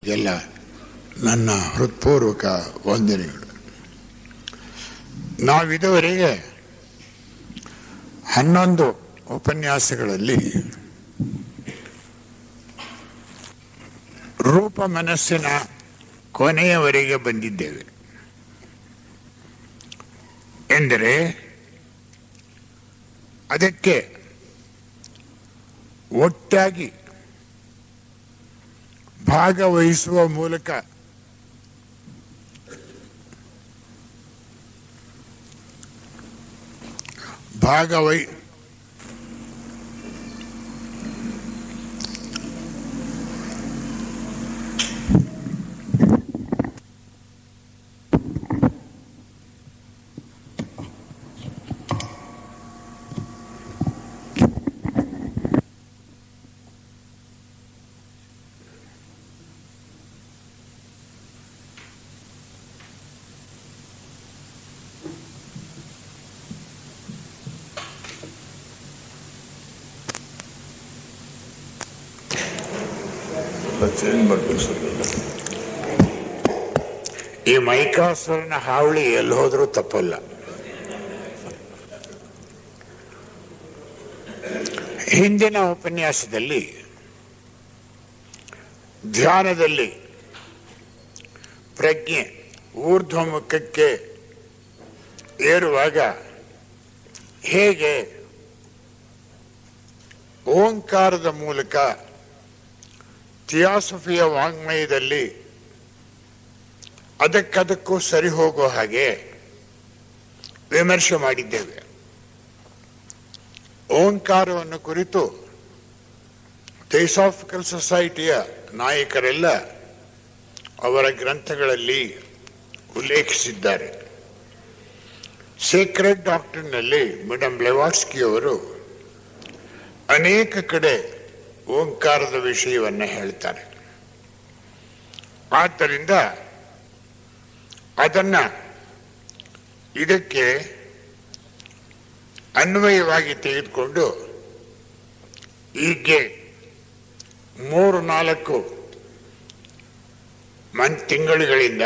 ಎಲ್ಲ ನನ್ನ ಹೃತ್ಪೂರ್ವಕ ವಂದನೆಗಳು. ನಾವಿದುವರೆಗೆ 11 ಉಪನ್ಯಾಸಗಳಲ್ಲಿ ರೂಪ ಮನಸ್ಸಿನ ಕೊನೆಯವರೆಗೆ ಬಂದಿದ್ದೇವೆ. ಎಂದರೆ ಅದಕ್ಕೆ ಒಟ್ಟಾಗಿ ಭಾಗವಹಿಸುವ ಮೂಲಕ ಈ ಮೈಕಾಸುರನ ಹಾವಳಿ ಎಲ್ಲಿ ಹೋದ್ರೂ ತಪ್ಪಲ್ಲ. ಹಿಂದಿನ ಉಪನ್ಯಾಸದಲ್ಲಿ ಧ್ಯಾನದಲ್ಲಿ ಪ್ರಜ್ಞೆ ಊರ್ಧ್ವಮುಖಕ್ಕೆ ಏರುವಾಗ ಹೇಗೆ ಓಂಕಾರದ ಮೂಲಕ ಥಿಯಾಸಫಿಯ ವಾಂಗ್ಮಯದಲ್ಲಿ ಅದಕ್ಕದಕ್ಕೂ ಸರಿ ಹೋಗೋ ಹಾಗೆ ವಿಮರ್ಶೆ ಮಾಡಿದ್ದೇವೆ. ಓಂಕಾರವನ್ನು ಕುರಿತು ಥಿಯಾಸಫಿಕಲ್ ಸೊಸೈಟಿಯ ನಾಯಕರೆಲ್ಲ ಅವರ ಗ್ರಂಥಗಳಲ್ಲಿ ಉಲ್ಲೇಖಿಸಿದ್ದಾರೆ. ಸೀಕ್ರೆಟ್ ಡಾಕ್ಟ್ರಿನ್ನಲ್ಲಿ ಮೇಡಮ್ ಬ್ಲೆವಾಟ್ಸ್ಕಿ ಅವರು ಅನೇಕ ಕಡೆ ಓಂಕಾರದ ವಿಷಯವನ್ನು ಹೇಳ್ತಾರೆ. ಆದ್ದರಿಂದ ಅದನ್ನ ಇದಕ್ಕೆ ಅನ್ವಯವಾಗಿ ತೆಗೆದುಕೊಂಡು ಹೀಗೆ 3-4 ತಿಂಗಳುಗಳಿಂದ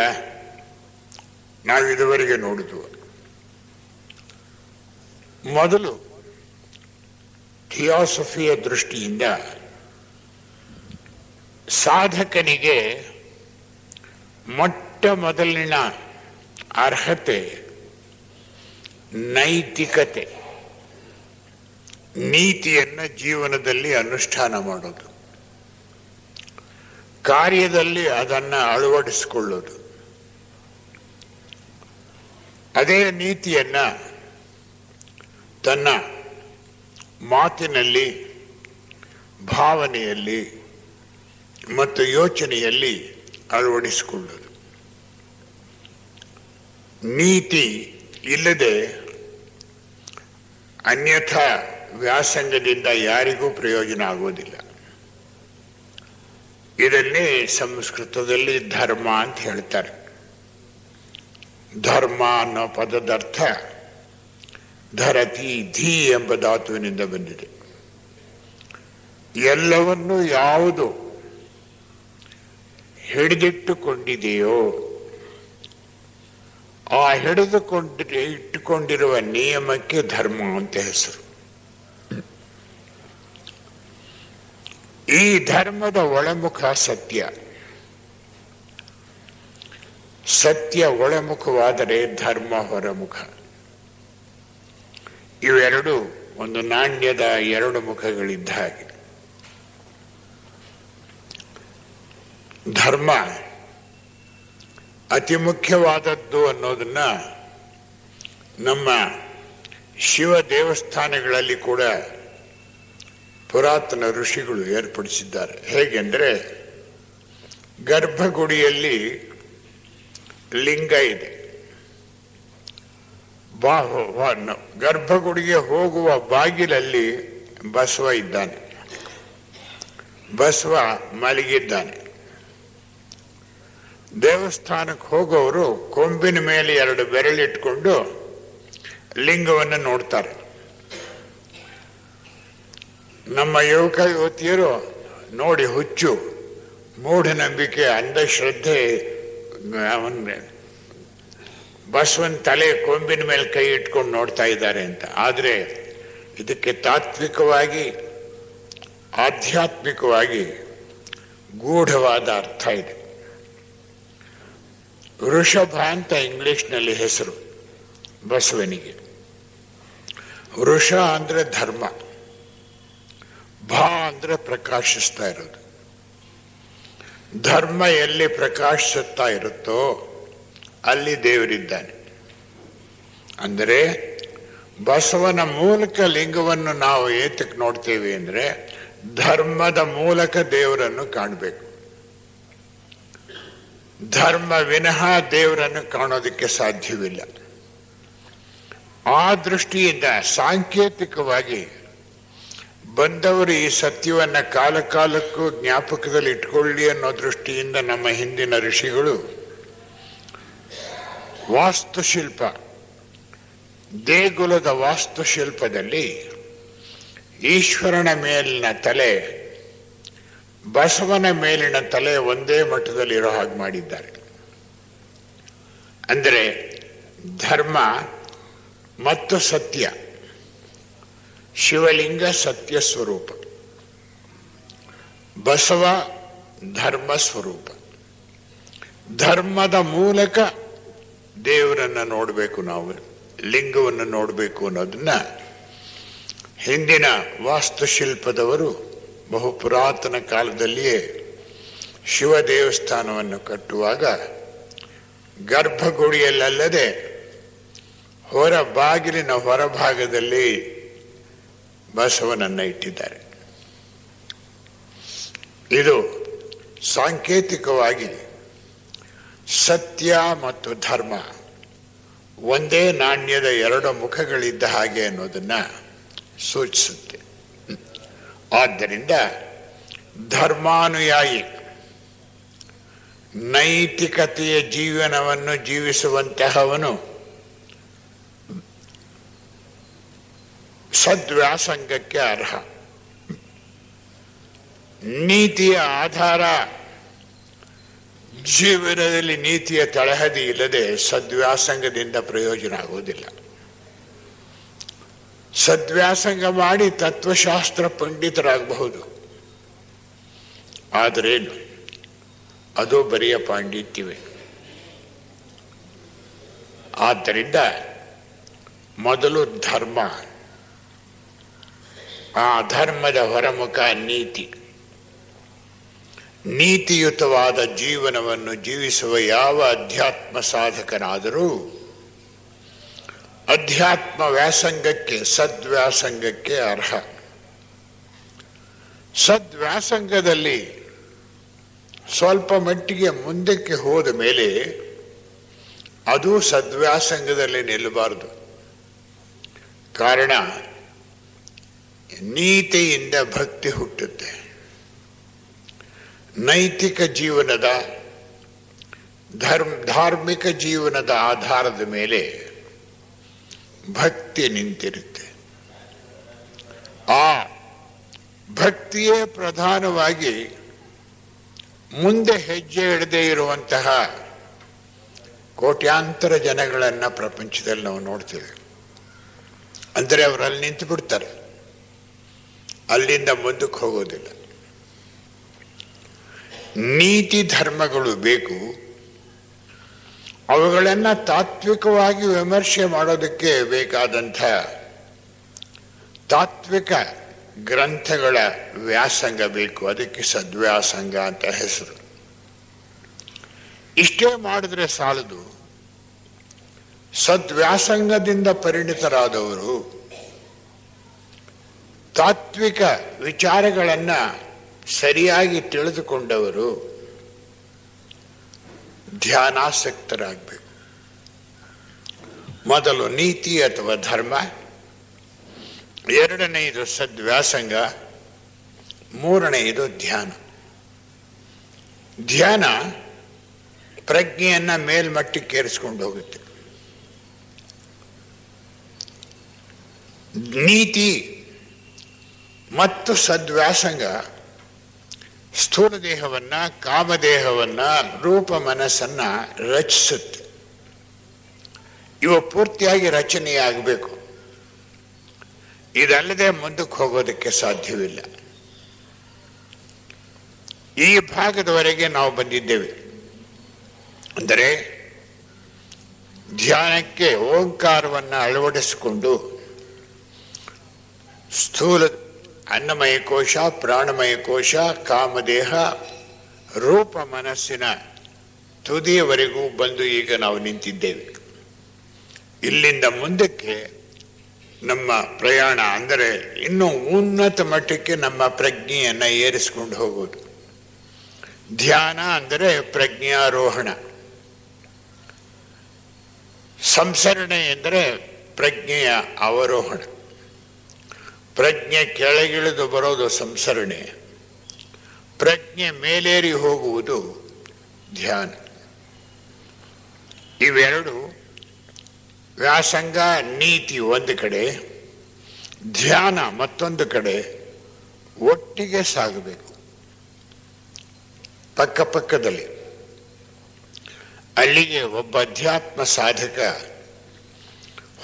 ನಾವು ಇದುವರೆಗೆ ನೋಡಿದ್ವು. ಮೊದಲು ಥಿಯಾಸಫಿಯ ದೃಷ್ಟಿಯಿಂದ ಸಾಧಕನಿಗೆ ಮೊಟ್ಟ ಮೊದಲಿನ ಅರ್ಹತೆ ನೈತಿಕತೆ, ನೀತಿಯನ್ನು ಜೀವನದಲ್ಲಿ ಅನುಷ್ಠಾನ ಮಾಡೋದು, ಕಾರ್ಯದಲ್ಲಿ ಅದನ್ನು ಅಳವಡಿಸಿಕೊಳ್ಳೋದು. ಅದೇ ನೀತಿಯನ್ನು ತನ್ನ ಮಾತಿನಲ್ಲಿ, ಭಾವನೆಯಲ್ಲಿ ಮತ್ತು ಯೋಚನೆಯಲ್ಲಿ ಅಳವಡಿಸಿಕೊಳ್ಳೋದು. ನೀತಿ ಇಲ್ಲದೆ ಅನ್ಯಥಾ ವ್ಯಾಸಂಗದಿಂದ ಯಾರಿಗೂ ಪ್ರಯೋಜನ ಆಗೋದಿಲ್ಲ. ಇದನ್ನೇ ಸಂಸ್ಕೃತದಲ್ಲಿ ಧರ್ಮ ಅಂತ ಹೇಳ್ತಾರೆ. ಧರ್ಮ ಅನ್ನೋ ಪದದರ್ಥ ಧರತಿ, ಧೀ ಎಂಬ ಧಾತುವಿನಿಂದ ಬಂದಿದೆ. ಎಲ್ಲವನ್ನು ಯಾವುದು ಹಿಡಿದಿಟ್ಟುಕೊಂಡಿದೆಯೋ ಆ ಇಟ್ಟುಕೊಂಡಿರುವ ನಿಯಮಕ್ಕೆ ಧರ್ಮ ಅಂತ ಹೆಸರು. ಈ ಧರ್ಮದ ಒಳಮುಖ ಸತ್ಯ. ಸತ್ಯ ಒಳಮುಖವಾದರೆ ಧರ್ಮ ಹೊರಮುಖ. ಇವೆರಡು ಒಂದು ನಾಣ್ಯದ 2 ಮುಖಗಳಿದ್ದ ಹಾಗೆ. ಧರ್ಮ ಅತಿ ಮುಖ್ಯವಾದದ್ದು ಅನ್ನೋದನ್ನ ನಮ್ಮ ಶಿವ ದೇವಸ್ಥಾನಗಳಲ್ಲಿ ಕೂಡ ಪುರಾತನ ಋಷಿಗಳು ಏರ್ಪಡಿಸಿದ್ದಾರೆ. ಹೇಗೆಂದರೆ ಗರ್ಭಗುಡಿಯಲ್ಲಿ ಲಿಂಗ ಇದೆ. ಗರ್ಭಗುಡಿಗೆ ಹೋಗುವ ಬಾಗಿಲಲ್ಲಿ ಬಸವ ಇದ್ದಾನೆ. ಬಸವ ಮಲಗಿದ್ದಾನೆ. ದೇವಸ್ಥಾನಕ್ಕೆ ಹೋಗೋರು ಕೊಂಬಿನ ಮೇಲೆ 2 ಬೆರಳಿಟ್ಕೊಂಡು ಲಿಂಗವನ್ನು ನೋಡ್ತಾರೆ. ನಮ್ಮ ಯುವಕ ಯುವತಿಯರು ನೋಡಿ ಹುಚ್ಚು ಮೂಢನಂಬಿಕೆ, ಅಂಧಶ್ರದ್ಧೆ, ಬಸವನ ತಲೆ ಕೊಂಬಿನ ಮೇಲೆ ಕೈ ಇಟ್ಕೊಂಡು ನೋಡ್ತಾ ಇದ್ದಾರೆ ಅಂತ. ಆದರೆ ಇದಕ್ಕೆ ತಾತ್ವಿಕವಾಗಿ, ಆಧ್ಯಾತ್ಮಿಕವಾಗಿ ಗೂಢವಾದ ಅರ್ಥ ಇದೆ. ವೃಷಭ ಅಂತ ಇಂಗ್ಲಿಷ್ನಲ್ಲಿ ಹೆಸರು ಬಸವನಿಗೆ. ವೃಷ ಅಂದ್ರೆ ಧರ್ಮ, ಭಾ ಅಂದ್ರೆ ಪ್ರಕಾಶಿಸ್ತಾ ಇರೋದು. ಧರ್ಮ ಎಲ್ಲಿ ಪ್ರಕಾಶಿಸುತ್ತಾ ಇರುತ್ತೋ ಅಲ್ಲಿ ದೇವರಿದ್ದಾನೆ. ಅಂದರೆ ಬಸವನ ಮೂಲಕ ಲಿಂಗವನ್ನು ನಾವು ಏತಕ್ಕೆ ನೋಡ್ತೇವೆ ಅಂದರೆ ಧರ್ಮದ ಮೂಲಕ ದೇವರನ್ನು ಕಾಣಬೇಕು. ಧರ್ಮ ವಿನಃ ದೇವರನ್ನು ಕಾಣೋದಕ್ಕೆ ಸಾಧ್ಯವಿಲ್ಲ. ಆ ದೃಷ್ಟಿಯಿಂದ ಸಾಂಕೇತಿಕವಾಗಿ ಬಂದವರು ಈ ಸತ್ಯವನ್ನು ಕಾಲ ಕಾಲಕ್ಕೂ ಜ್ಞಾಪಕದಲ್ಲಿ ಇಟ್ಕೊಳ್ಳಿ ಅನ್ನೋ ದೃಷ್ಟಿಯಿಂದ ನಮ್ಮ ಹಿಂದಿನ ಋಷಿಗಳು ವಾಸ್ತುಶಿಲ್ಪ, ದೇಗುಲದ ವಾಸ್ತುಶಿಲ್ಪದಲ್ಲಿ ಈಶ್ವರನ ಮೇಲಿನ ತಲೆ ಬಸವನ ಮೇಲಿನ ತಲೆ ಒಂದೇ ಮಟ್ಟದಲ್ಲಿ ಇರೋ ಹಾಗೆ ಮಾಡಿದ್ದಾರೆ. ಅಂದರೆ ಧರ್ಮ ಮತ್ತು ಸತ್ಯ, ಶಿವಲಿಂಗ ಸತ್ಯ ಸ್ವರೂಪ, ಬಸವ ಧರ್ಮ ಸ್ವರೂಪ. ಧರ್ಮದ ಮೂಲಕ ದೇವರನ್ನು ನೋಡಬೇಕು, ನಾವು ಲಿಂಗವನ್ನು ನೋಡಬೇಕು ಅನ್ನೋದನ್ನ ಹಿಂದಿನ ವಾಸ್ತುಶಿಲ್ಪದವರು ಬಹು ಪುರಾತನ ಕಾಲದಲ್ಲಿಯೇ ಶಿವ ದೇವಸ್ಥಾನವನ್ನು ಕಟ್ಟುವಾಗ ಗರ್ಭಗುಡಿಯಲ್ಲದೆ ಹೊರ ಬಾಗಿಲಿನ ಹೊರಭಾಗದಲ್ಲಿ ಬಸವನನ್ನು ಇಟ್ಟಿದ್ದಾರೆ. ಇದು ಸಾಂಕೇತಿಕವಾಗಿ ಸತ್ಯ ಮತ್ತು ಧರ್ಮ ಒಂದೇ ನಾಣ್ಯದ ಎರಡು ಮುಖಗಳಿದ್ದ ಹಾಗೆ ಅನ್ನೋದನ್ನ ಸೂಚಿಸುತ್ತೆ. ಆದ್ದರಿಂದ ಧರ್ಮಾನುಯಾಯಿ, ನೈತಿಕತೆಯ ಜೀವನವನ್ನು ಜೀವಿಸುವಂತಹವನು ಸದ್ವ್ಯಾಸಂಗಕ್ಕೆ ಅರ್ಹ. ನೀತಿಯ ಆಧಾರ, ಜೀವನದಲ್ಲಿ ನೀತಿಯ ತಳಹದಿ ಇಲ್ಲದೆ ಸದ್ವ್ಯಾಸಂಗದಿಂದ ಪ್ರಯೋಜನ ಆಗುವುದಿಲ್ಲ. ಸದ್ವ್ಯಾಸಂಗ ಮಾಡಿ ತತ್ವಶಾಸ್ತ್ರ ಪಂಡಿತರಾಗಬಹುದು, ಆದರೇನು ಅದು ಬರಿಯ ಪಾಂಡಿತ್ಯವೇ. ಆದ್ದರಿಂದ ಮೊದಲು ಧರ್ಮ, ಆ ಧರ್ಮದ ಹೊರಮುಖ ನೀತಿ. ನೀತಿಯುತವಾದ ಜೀವನವನ್ನು ಜೀವಿಸುವ ಯಾವ ಅಧ್ಯಾತ್ಮ ಸಾಧಕನಾದರೂ ಅಧ್ಯಾತ್ಮ ವ್ಯಾಸಂಗಕ್ಕೆ, ಸದ್ವ್ಯಾಸಂಗಕ್ಕೆ ಅರ್ಹ. ಸದ್ವ್ಯಾಸಂಗದಲ್ಲಿ ಸ್ವಲ್ಪ ಮಟ್ಟಿಗೆ ಮುಂದಕ್ಕೆ ಹೋದ ಮೇಲೆ ಅದು ಸದ್ವ್ಯಾಸಂಗದಲ್ಲಿ ನಿಲ್ಲಬಾರದು. ಕಾರಣ, ನೀತಿಯಿಂದ ಭಕ್ತಿ ಹುಟ್ಟುತ್ತೆ. ನೈತಿಕ ಜೀವನದ, ಧಾರ್ಮಿಕ ಜೀವನದ ಆಧಾರದ ಮೇಲೆ ಭಕ್ತಿ ನಿಂತಿರುತ್ತೆ. ಆ ಭಕ್ತಿಯೇ ಪ್ರಧಾನವಾಗಿ ಮುಂದೆ ಹೆಜ್ಜೆ ಇಡದೇ ಇರುವಂತಹ ಕೋಟ್ಯಾಂತರ ಜನಗಳನ್ನು ಪ್ರಪಂಚದಲ್ಲಿ ನಾವು ನೋಡ್ತೇವೆ. ಅಂದರೆ ಅವರಲ್ಲಿ ನಿಂತು ಬಿಡ್ತಾರೆ, ಅಲ್ಲಿಂದ ಮುಂದಕ್ಕೆ ಹೋಗೋದಿಲ್ಲ. ನೀತಿ ಧರ್ಮಗಳು ಬೇಕು. ಅವುಗಳನ್ನು ತಾತ್ವಿಕವಾಗಿ ವಿಮರ್ಶೆ ಮಾಡೋದಕ್ಕೆ ಬೇಕಾದಂಥ ತಾತ್ವಿಕ ಗ್ರಂಥಗಳ ವ್ಯಾಸಂಗ ಬೇಕು. ಅದಕ್ಕೆ ಸದ್ವ್ಯಾಸಂಗ ಅಂತ ಹೆಸರು. ಇಷ್ಟೇ ಮಾಡಿದ್ರೆ ಸಾಲದು. ಸದ್ವ್ಯಾಸಂಗದಿಂದ ಪರಿಣಿತರಾದವರು ತಾತ್ವಿಕ ವಿಚಾರಗಳನ್ನು ಸರಿಯಾಗಿ ತಿಳಿದುಕೊಂಡವರು ಧ್ಯಾನಾಸಕ್ತರಾಗಬೇಕು. ಮೊದಲು ನೀತಿ ಅಥವಾ ಧರ್ಮ, ಎರಡನೆಯದು ಸದ್ವ್ಯಾಸಂಗ, ಮೂರನೆಯದು ಧ್ಯಾನ. ಧ್ಯಾನ ಪ್ರಜ್ಞೆಯನ್ನ ಮೇಲ್ಮಟ್ಟಕ್ಕೇರಿಸ್ಕೊಂಡು ಹೋಗುತ್ತೆ. ನೀತಿ ಮತ್ತು ಸದ್ವ್ಯಾಸಂಗ ಸ್ಥೂಲ ದೇಹವನ್ನ, ಕಾಮದೇಹವನ್ನ, ರೂಪ ಮನಸ್ಸನ್ನ ರಚಿಸುತ್ತೆ. ಇವು ಪೂರ್ತಿಯಾಗಿ ರಚನೆಯಾಗಬೇಕು. ಇದಲ್ಲದೆ ಮುಂದಕ್ಕೆ ಹೋಗೋದಕ್ಕೆ ಸಾಧ್ಯವಿಲ್ಲ. ಈ ಭಾಗದವರೆಗೆ ನಾವು ಬಂದಿದ್ದೇವೆ. ಅಂದರೆ ಧ್ಯಾನಕ್ಕೆ ಓಂಕಾರವನ್ನು ಅಳವಡಿಸಿಕೊಂಡು ಸ್ಥೂಲ ಅನ್ನಮಯ ಕೋಶ, ಪ್ರಾಣಮಯ ಕೋಶ, ಕಾಮದೇಹ, ರೂಪ ಮನಸ್ಸಿನ ತುದಿಯವರೆಗೂ ಬಂದು ಈಗ ನಾವು ನಿಂತಿದ್ದೇವೆ. ಇಲ್ಲಿಂದ ಮುಂದಕ್ಕೆ ನಮ್ಮ ಪ್ರಯಾಣ ಅಂದರೆ ಇನ್ನೂ ಉನ್ನತ ಮಟ್ಟಕ್ಕೆ ನಮ್ಮ ಪ್ರಜ್ಞೆಯನ್ನು ಏರಿಸಿಕೊಂಡು ಹೋಗೋದು. ಧ್ಯಾನ ಅಂದರೆ ಪ್ರಜ್ಞಾರೋಹಣ, ಸಂಸರಣೆ ಎಂದರೆ ಪ್ರಜ್ಞೆಯ ಅವರೋಹಣ. ಪ್ರಜ್ಞೆ ಕೆಳಗಿಳಿದು ಬರೋದು ಸಂಸರಣೆ, ಪ್ರಜ್ಞೆ ಮೇಲೇರಿ ಹೋಗುವುದು ಧ್ಯಾನ. ಇವೆರಡು ವ್ಯಾಸಂಗ ನೀತಿ ಒಂದು ಕಡೆ, ಧ್ಯಾನ ಮತ್ತೊಂದು ಕಡೆ ಒಟ್ಟಿಗೆ ಸಾಗಬೇಕು, ಪಕ್ಕ ಪಕ್ಕದಲ್ಲಿ. ಅಲ್ಲಿಗೆ ಒಬ್ಬ ಅಧ್ಯಾತ್ಮ ಸಾಧಕ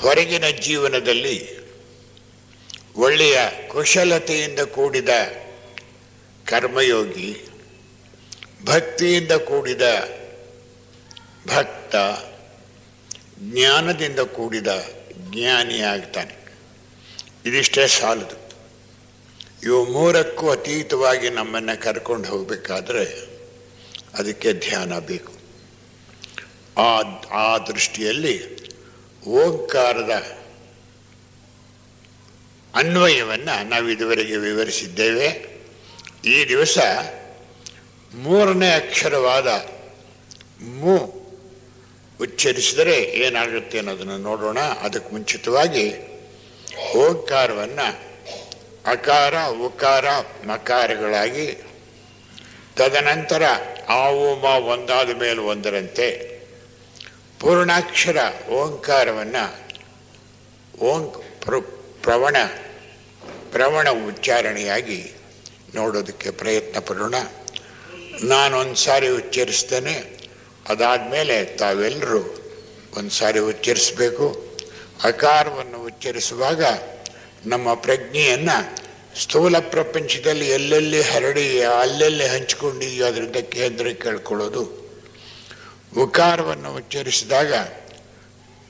ಹೊರಗಿನ ಜೀವನದಲ್ಲಿ ಒಳ್ಳೆಯ ಕುಶಲತೆಯಿಂದ ಕೂಡಿದ ಕರ್ಮಯೋಗಿ, ಭಕ್ತಿಯಿಂದ ಕೂಡಿದ ಭಕ್ತ, ಜ್ಞಾನದಿಂದ ಕೂಡಿದ ಜ್ಞಾನಿಯಾಗ್ತಾನೆ. ಇದಿಷ್ಟೇ ಸಾಲದು. ಇವು ಮೂರಕ್ಕೂ ಅತೀತವಾಗಿ ನಮ್ಮನ್ನು ಕರ್ಕೊಂಡು ಹೋಗಬೇಕಾದ್ರೆ ಅದಕ್ಕೆ ಧ್ಯಾನ ಬೇಕು. ಆ ದೃಷ್ಟಿಯಲ್ಲಿ ಓಂಕಾರದ ಅನ್ವಯವನ್ನು ನಾವು ಇದುವರೆಗೆ ವಿವರಿಸಿದ್ದೇವೆ. ಈ ದಿವಸ ಮೂರನೇ ಅಕ್ಷರವಾದ ಮು ಉಚ್ಚರಿಸಿದರೆ ಏನಾಗುತ್ತೆ ಅನ್ನೋದನ್ನು ನೋಡೋಣ. ಅದಕ್ಕೆ ಮುಂಚಿತವಾಗಿ ಓಂಕಾರವನ್ನು ಅಕಾರ, ಉಕಾರ, ಮಕಾರಗಳಾಗಿ, ತದನಂತರ ಆ ಓಮ ಒಂದಾದ ಮೇಲೆ ಒಂದರಂತೆ ಪೂರ್ಣಾಕ್ಷರ ಓಂಕಾರವನ್ನು ಪ್ರವಣ ಉಚ್ಚಾರಣೆಯಾಗಿ ನೋಡೋದಕ್ಕೆ ಪ್ರಯತ್ನ ಪಡೋಣ. ನಾನೊಂದು ಸಾರಿ ಉಚ್ಚರಿಸ್ತೇನೆ, ಅದಾದಮೇಲೆ ತಾವೆಲ್ಲರೂ ಒಂದು ಸಾರಿ ಉಚ್ಚರಿಸಬೇಕು. ಅಕಾರವನ್ನು ಉಚ್ಚರಿಸುವಾಗ ನಮ್ಮ ಪ್ರಜ್ಞೆಯನ್ನು ಸ್ಥೂಲ ಪ್ರಪಂಚದಲ್ಲಿ ಎಲ್ಲೆಲ್ಲಿ ಹರಡಿ ಅಲ್ಲೆಲ್ಲಿ ಹಂಚಿಕೊಂಡಿದೆಯೋ ಅದರಿಂದ ಕೇಂದ್ರಕ್ಕೆ ಕೇಳ್ಕೊಳ್ಳೋದು. ಉಕಾರವನ್ನು ಉಚ್ಚರಿಸಿದಾಗ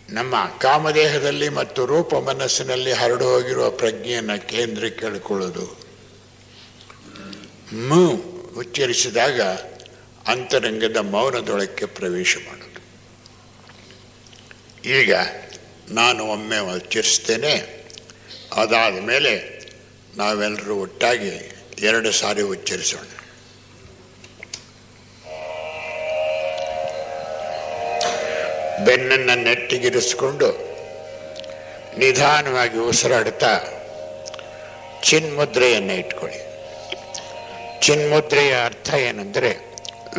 ನಮ್ಮ ಕಾಮದೇಹದಲ್ಲಿ ಮತ್ತು ರೂಪ ಮನಸ್ಸಿನಲ್ಲಿ ಹರಡು ಹೋಗಿರುವ ಪ್ರಜ್ಞೆಯನ್ನು ಕೇಂದ್ರಕ್ಕೆ ಕೇಳ್ಕೊಳ್ಳೋದು. ಮು ಉಚ್ಚರಿಸಿದಾಗ ಅಂತರಂಗದ ಮೌನದೊಳಕ್ಕೆ ಪ್ರವೇಶ ಮಾಡೋದು. ಈಗ ನಾನು ಒಮ್ಮೆ ಉಚ್ಚರಿಸ್ತೇನೆ, ಅದಾದ ಮೇಲೆ ನಾವೆಲ್ಲರೂ ಒಟ್ಟಾಗಿ 2 ಸಾರಿ ಉಚ್ಚರಿಸೋಣ. ಬೆನ್ನನ್ನು ನೆಟ್ಟಿಗಿರಿಸಿಕೊಂಡು ನಿಧಾನವಾಗಿ ಉಸಿರಾಡುತ್ತಾ ಚಿನ್ಮುದ್ರೆಯನ್ನು ಇಟ್ಕೊಳ್ಳಿ. ಚಿನ್ಮುದ್ರೆಯ ಅರ್ಥ ಏನೆಂದರೆ,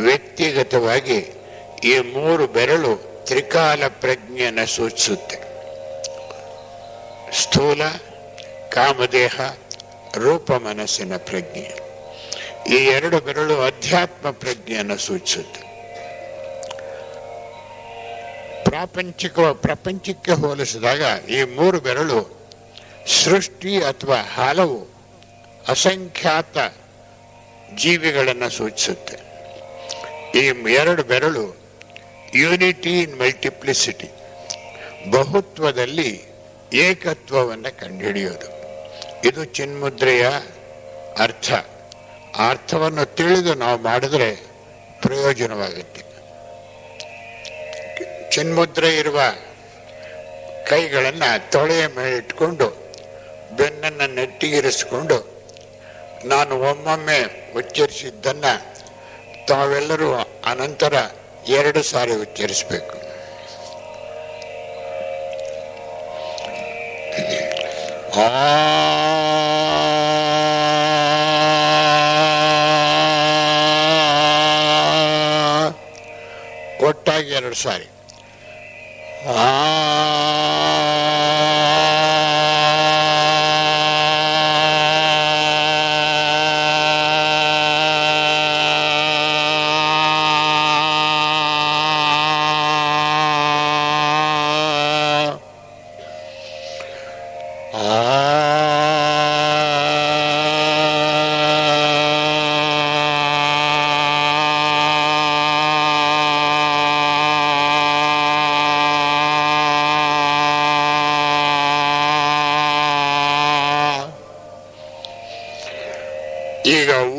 ವ್ಯಕ್ತಿಗತವಾಗಿ ಈ 3 ಬೆರಳು ತ್ರಿಕಾಲ ಪ್ರಜ್ಞೆಯನ್ನು ಸೂಚಿಸುತ್ತೆ. ಸ್ಥೂಲ, ಕಾಮದೇಹ, ರೂಪ ಮನಸ್ಸಿನ ಪ್ರಜ್ಞೆ. ಈ 2 ಬೆರಳು ಅಧ್ಯಾತ್ಮ ಪ್ರಜ್ಞೆಯನ್ನು ಸೂಚಿಸುತ್ತೆ. ಪ್ರಪಂಚಕ್ಕೆ ಹೋಲಿಸಿದಾಗ ಈ 3 ಬೆರಳು ಸೃಷ್ಟಿ ಅಥವಾ ಹಲವು ಅಸಂಖ್ಯಾತ ಜೀವಿಗಳನ್ನು ಸೂಚಿಸುತ್ತೆ. ಈ 2 ಬೆರಳು ಯೂನಿಟಿ ಇನ್ ಮಲ್ಟಿಪ್ಲಿಸಿಟಿ, ಬಹುತ್ವದಲ್ಲಿ ಏಕತ್ವವನ್ನು ಕಂಡುಹಿಡಿಯೋದು. ಇದು ಚಿನ್ಮುದ್ರೆಯ ಅರ್ಥ. ಆ ಅರ್ಥವನ್ನು ತಿಳಿದು ನಾವು ಮಾಡಿದ್ರೆ ಪ್ರಯೋಜನವಾಗುತ್ತೆ. ಚಿನ್ಮುದ್ರೆ ಇರುವ ಕೈಗಳನ್ನು ತೊಳೆಯ ಮೇಲೆ ಇಟ್ಕೊಂಡು ಬೆನ್ನನ್ನು ನೆಟ್ಟಿಗಿರಿಸಿಕೊಂಡು ನಾನು ಒಮ್ಮೊಮ್ಮೆ ಉಚ್ಚರಿಸಿದ್ದನ್ನು ತಾವೆಲ್ಲರೂ ಅನಂತರ 2 ಸಾರಿ ಉಚ್ಚರಿಸಬೇಕು. ಒಟ್ಟಾಗಿ 2 ಸಾರಿ.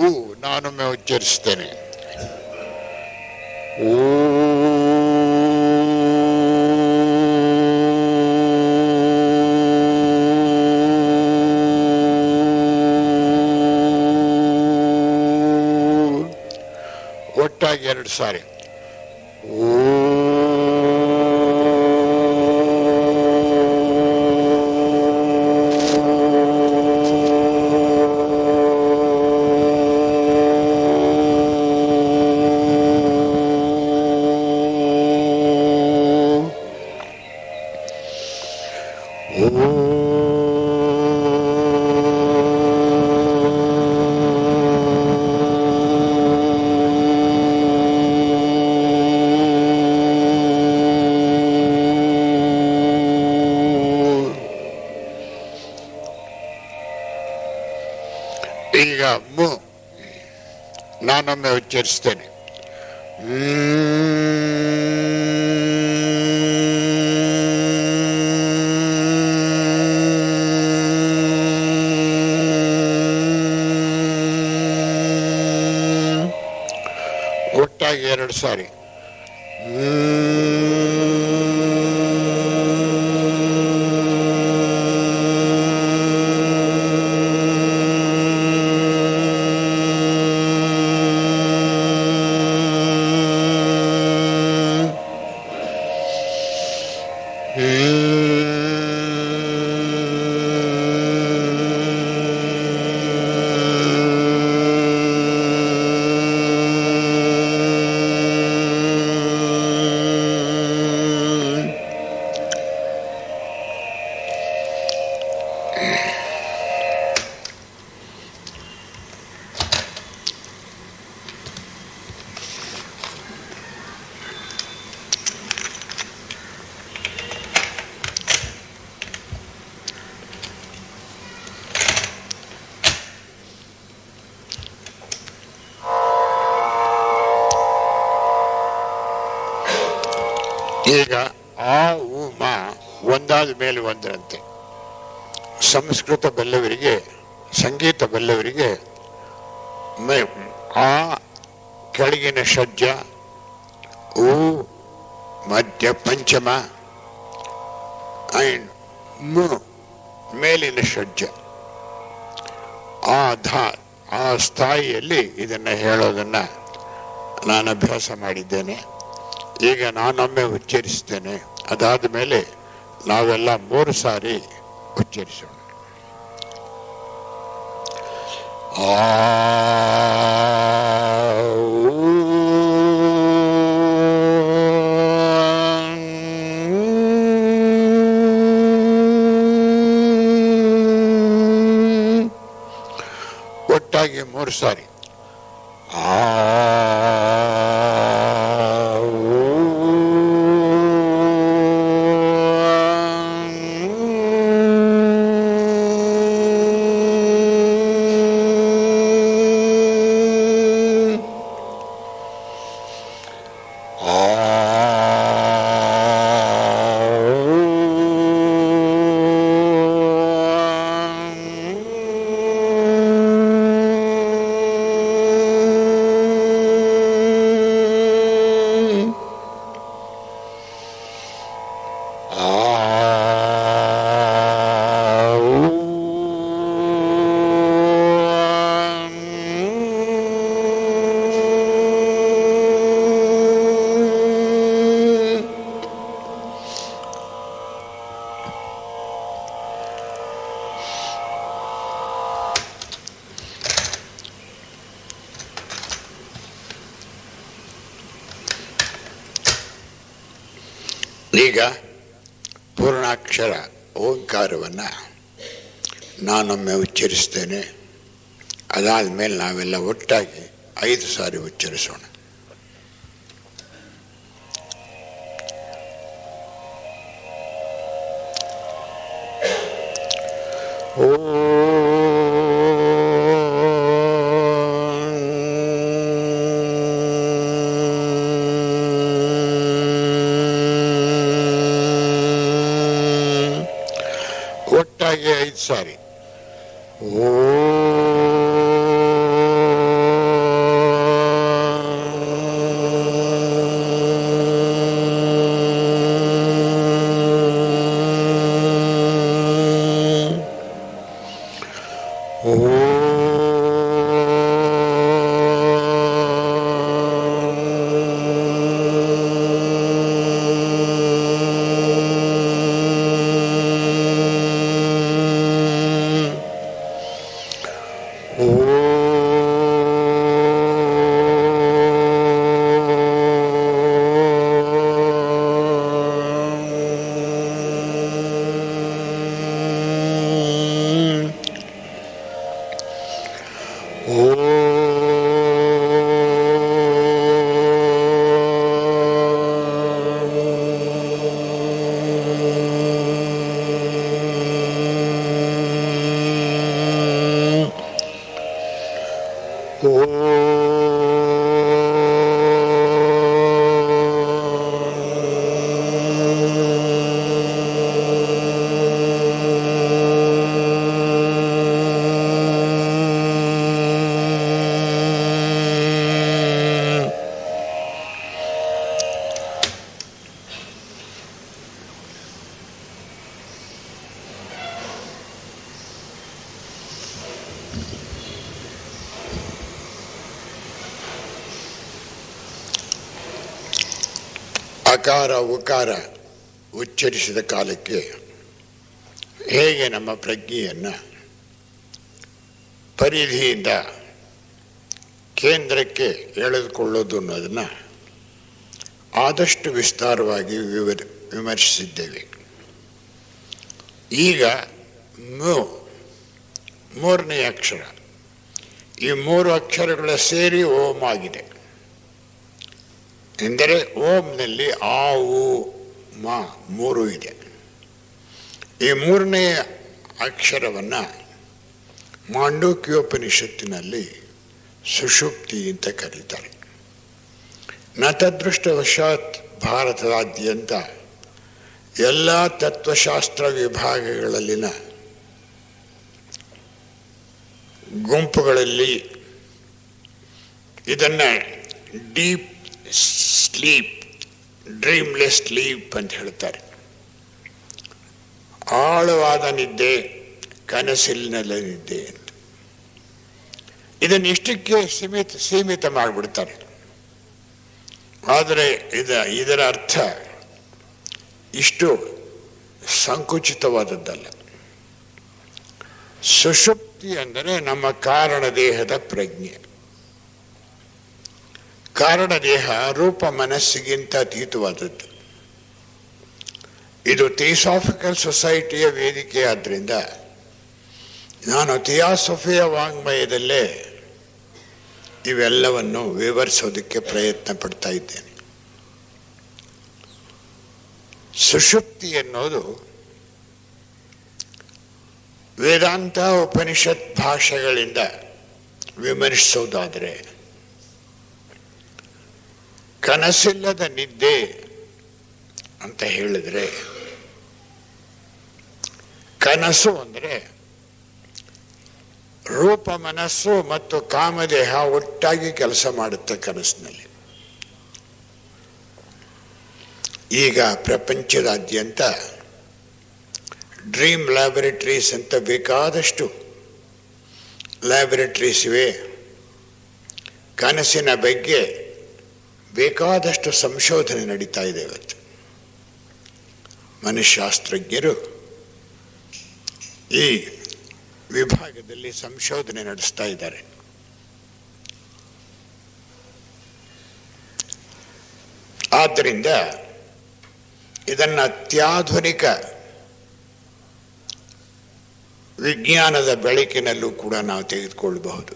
ಊ ನಾನೊಮ್ಮೆ ಉಚ್ಚರಿಸ್ತೇನೆ. ಊ ಒಟ್ಟಾಗಿ 2 ಸಾರಿ. ಈಗ ಮು ನಾನೊಮ್ಮೆ ಉಚ್ಚರಿಸ್ತೇನೆ. ಒಟ್ಟಾಗಿ 2 ಸಾರಿ. ಈಗ ಆ ಉ ಮ ಒಂದಾದ ಮೇಲೆ ಒಂದರಂತೆ. ಸಂಸ್ಕೃತ ಬಲ್ಲವರಿಗೆ, ಸಂಗೀತ ಬಲ್ಲವರಿಗೆ ಆ ಕೆಳಗಿನ ಷಡ್ಜ, ಉ ಮಧ್ಯ ಪಂಚಮ ಅಂಡ್ ಮು ಮೇಲಿನ ಷಡ್ಜ, ಆ ಸ್ಥಾಯಿಯಲ್ಲಿ ಇದನ್ನ ಹೇಳೋದನ್ನ ನಾನು ಅಭ್ಯಾಸ ಮಾಡಿದ್ದೇನೆ. ಈಗ ನಾನೊಮ್ಮೆ ಉಚ್ಚರಿಸ್ತೇನೆ. ಅದಾದ ಮೇಲೆ ನಾವೆಲ್ಲ 3 ಸಾರಿ ಉಚ್ಚರಿಸೋಣ. ಒಟ್ಟಾಗಿ 3 ಸಾರಿ. ಈಗ ಪೂರ್ಣಾಕ್ಷರ ಓಂಕಾರವನ್ನು ನಾನೊಮ್ಮೆ ಉಚ್ಚರಿಸ್ತೇನೆ. ಅದಾದ ಮೇಲೆ ನಾವೆಲ್ಲ ಒಟ್ಟಾಗಿ 5 ಸಾರಿ ಉಚ್ಚರಿಸೋಣ. ಒಟ್ಟಾಗಿ 5 ಸಾರಿ. ಓ ಅಕಾರ ಉಕಾರ ಉಚ್ಚರಿಸಿದ ಕಾಲಕ್ಕೆ ಹೇಗೆ ನಮ್ಮ ಪ್ರಜ್ಞೆಯನ್ನು ಪರಿಧಿಯಿಂದ ಕೇಂದ್ರಕ್ಕೆ ಎಳೆದುಕೊಳ್ಳೋದು ಅನ್ನೋದನ್ನು ಆದಷ್ಟು ವಿಸ್ತಾರವಾಗಿ ವಿಮರ್ಶಿಸಿದ್ದೇವೆ. ಈಗ ಮೂರನೇ ಅಕ್ಷರ, ಈ 3 ಅಕ್ಷರಗಳ ಸೇರಿ ಓಂ ಆಗಿದೆ. ಎಂದರೆ ಓಂನಲ್ಲಿ ಆ ಉ ಮ 3 ಇದೆ. ಈ 3ನೇ ಅಕ್ಷರವನ್ನು ಮಾಂಡೂಕ್ಯೋಪನಿಷತ್ತಿನಲ್ಲಿ ಸುಷುಪ್ತಿ ಅಂತ ಕರೀತಾರೆ. ನತದೃಷ್ಟವಶಾತ್ ಭಾರತದಾದ್ಯಂತ ಎಲ್ಲ ತತ್ವಶಾಸ್ತ್ರ ವಿಭಾಗಗಳಲ್ಲಿನ ಗುಂಪುಗಳಲ್ಲಿ ಇದನ್ನು ಡೀಪ್ ಸ್ಲೀಪ್, ಡ್ರೀಮ್ಲೆಸ್ ಸ್ಲೀಪ್ ಅಂತ ಹೇಳ್ತಾರೆ. ಆಳವಾದ ನಿದ್ದೆ, ಕನಸಿನಲ್ಲಿ ನಿದ್ದೆ ಅಂತ. ಇದನ್ನು ಇಷ್ಟಕ್ಕೆ ಸೀಮಿತ ಮಾಡಿಬಿಡ್ತಾರೆ. ಆದರೆ ಇದರ ಅರ್ಥ ಇಷ್ಟು ಸಂಕುಚಿತವಾದದ್ದಲ್ಲ. ಸುಷುಪ್ತಿ ಅಂದರೆ ನಮ್ಮ ಕಾರಣ ದೇಹದ ಪ್ರಜ್ಞೆ. ಕಾರಣ ದೇಹ ರೂಪ ಮನಸ್ಸಿಗಿಂತ ಅತೀತವಾದದ್ದು. ಇದು ಥಿಯಾಸಾಫಿಕಲ್ ಸೊಸೈಟಿಯ ವೇದಿಕೆ ಆದ್ದರಿಂದ ನಾನು ಥಿಯಾಸಫಿಯ ವಾಂಗ್ಮಯದಲ್ಲೇ ಇವೆಲ್ಲವನ್ನು ವಿವರಿಸೋದಕ್ಕೆ ಪ್ರಯತ್ನ ಪಡ್ತಾ ಇದ್ದೇನೆ. ಸುಷುಪ್ತಿ ಎನ್ನುವುದು ವೇದಾಂತ ಉಪನಿಷತ್ ಭಾಷೆಗಳಿಂದ ವಿಮರ್ಶಿಸೋದಾದರೆ ಕನಸಿಲ್ಲದ ನಿದ್ದೆ ಅಂತ ಹೇಳಿದರೆ, ಕನಸು ಅಂದರೆ ರೂಪ ಮನಸ್ಸು ಮತ್ತು ಕಾಮದೇಹ ಒಟ್ಟಾಗಿ ಕೆಲಸ ಮಾಡುತ್ತೆ ಕನಸಿನಲ್ಲಿ. ಈಗ ಪ್ರಪಂಚದಾದ್ಯಂತ ಡ್ರೀಮ್ ಲ್ಯಾಬೊರೇಟರೀಸ್ ಅಂತ ಬೇಕಾದಷ್ಟು ಲ್ಯಾಬೊರೇಟರೀಸ್ ಇವೆ. ಕನಸಿನ ಬಗ್ಗೆ ಬೇಕಾದಷ್ಟು ಸಂಶೋಧನೆ ನಡೀತಾ ಇದೆ ಇವತ್ತು. ಮನಃಶಾಸ್ತ್ರಜ್ಞರು ಈ ವಿಭಾಗದಲ್ಲಿ ಸಂಶೋಧನೆ ನಡೆಸ್ತಾ ಇದ್ದಾರೆ. ಆದ್ದರಿಂದ ಇದನ್ನು ಅತ್ಯಾಧುನಿಕ ವಿಜ್ಞಾನದ ಬೆಳಕಿನಲ್ಲೂ ಕೂಡ ನಾವು ತೆಗೆದುಕೊಳ್ಳಬಹುದು.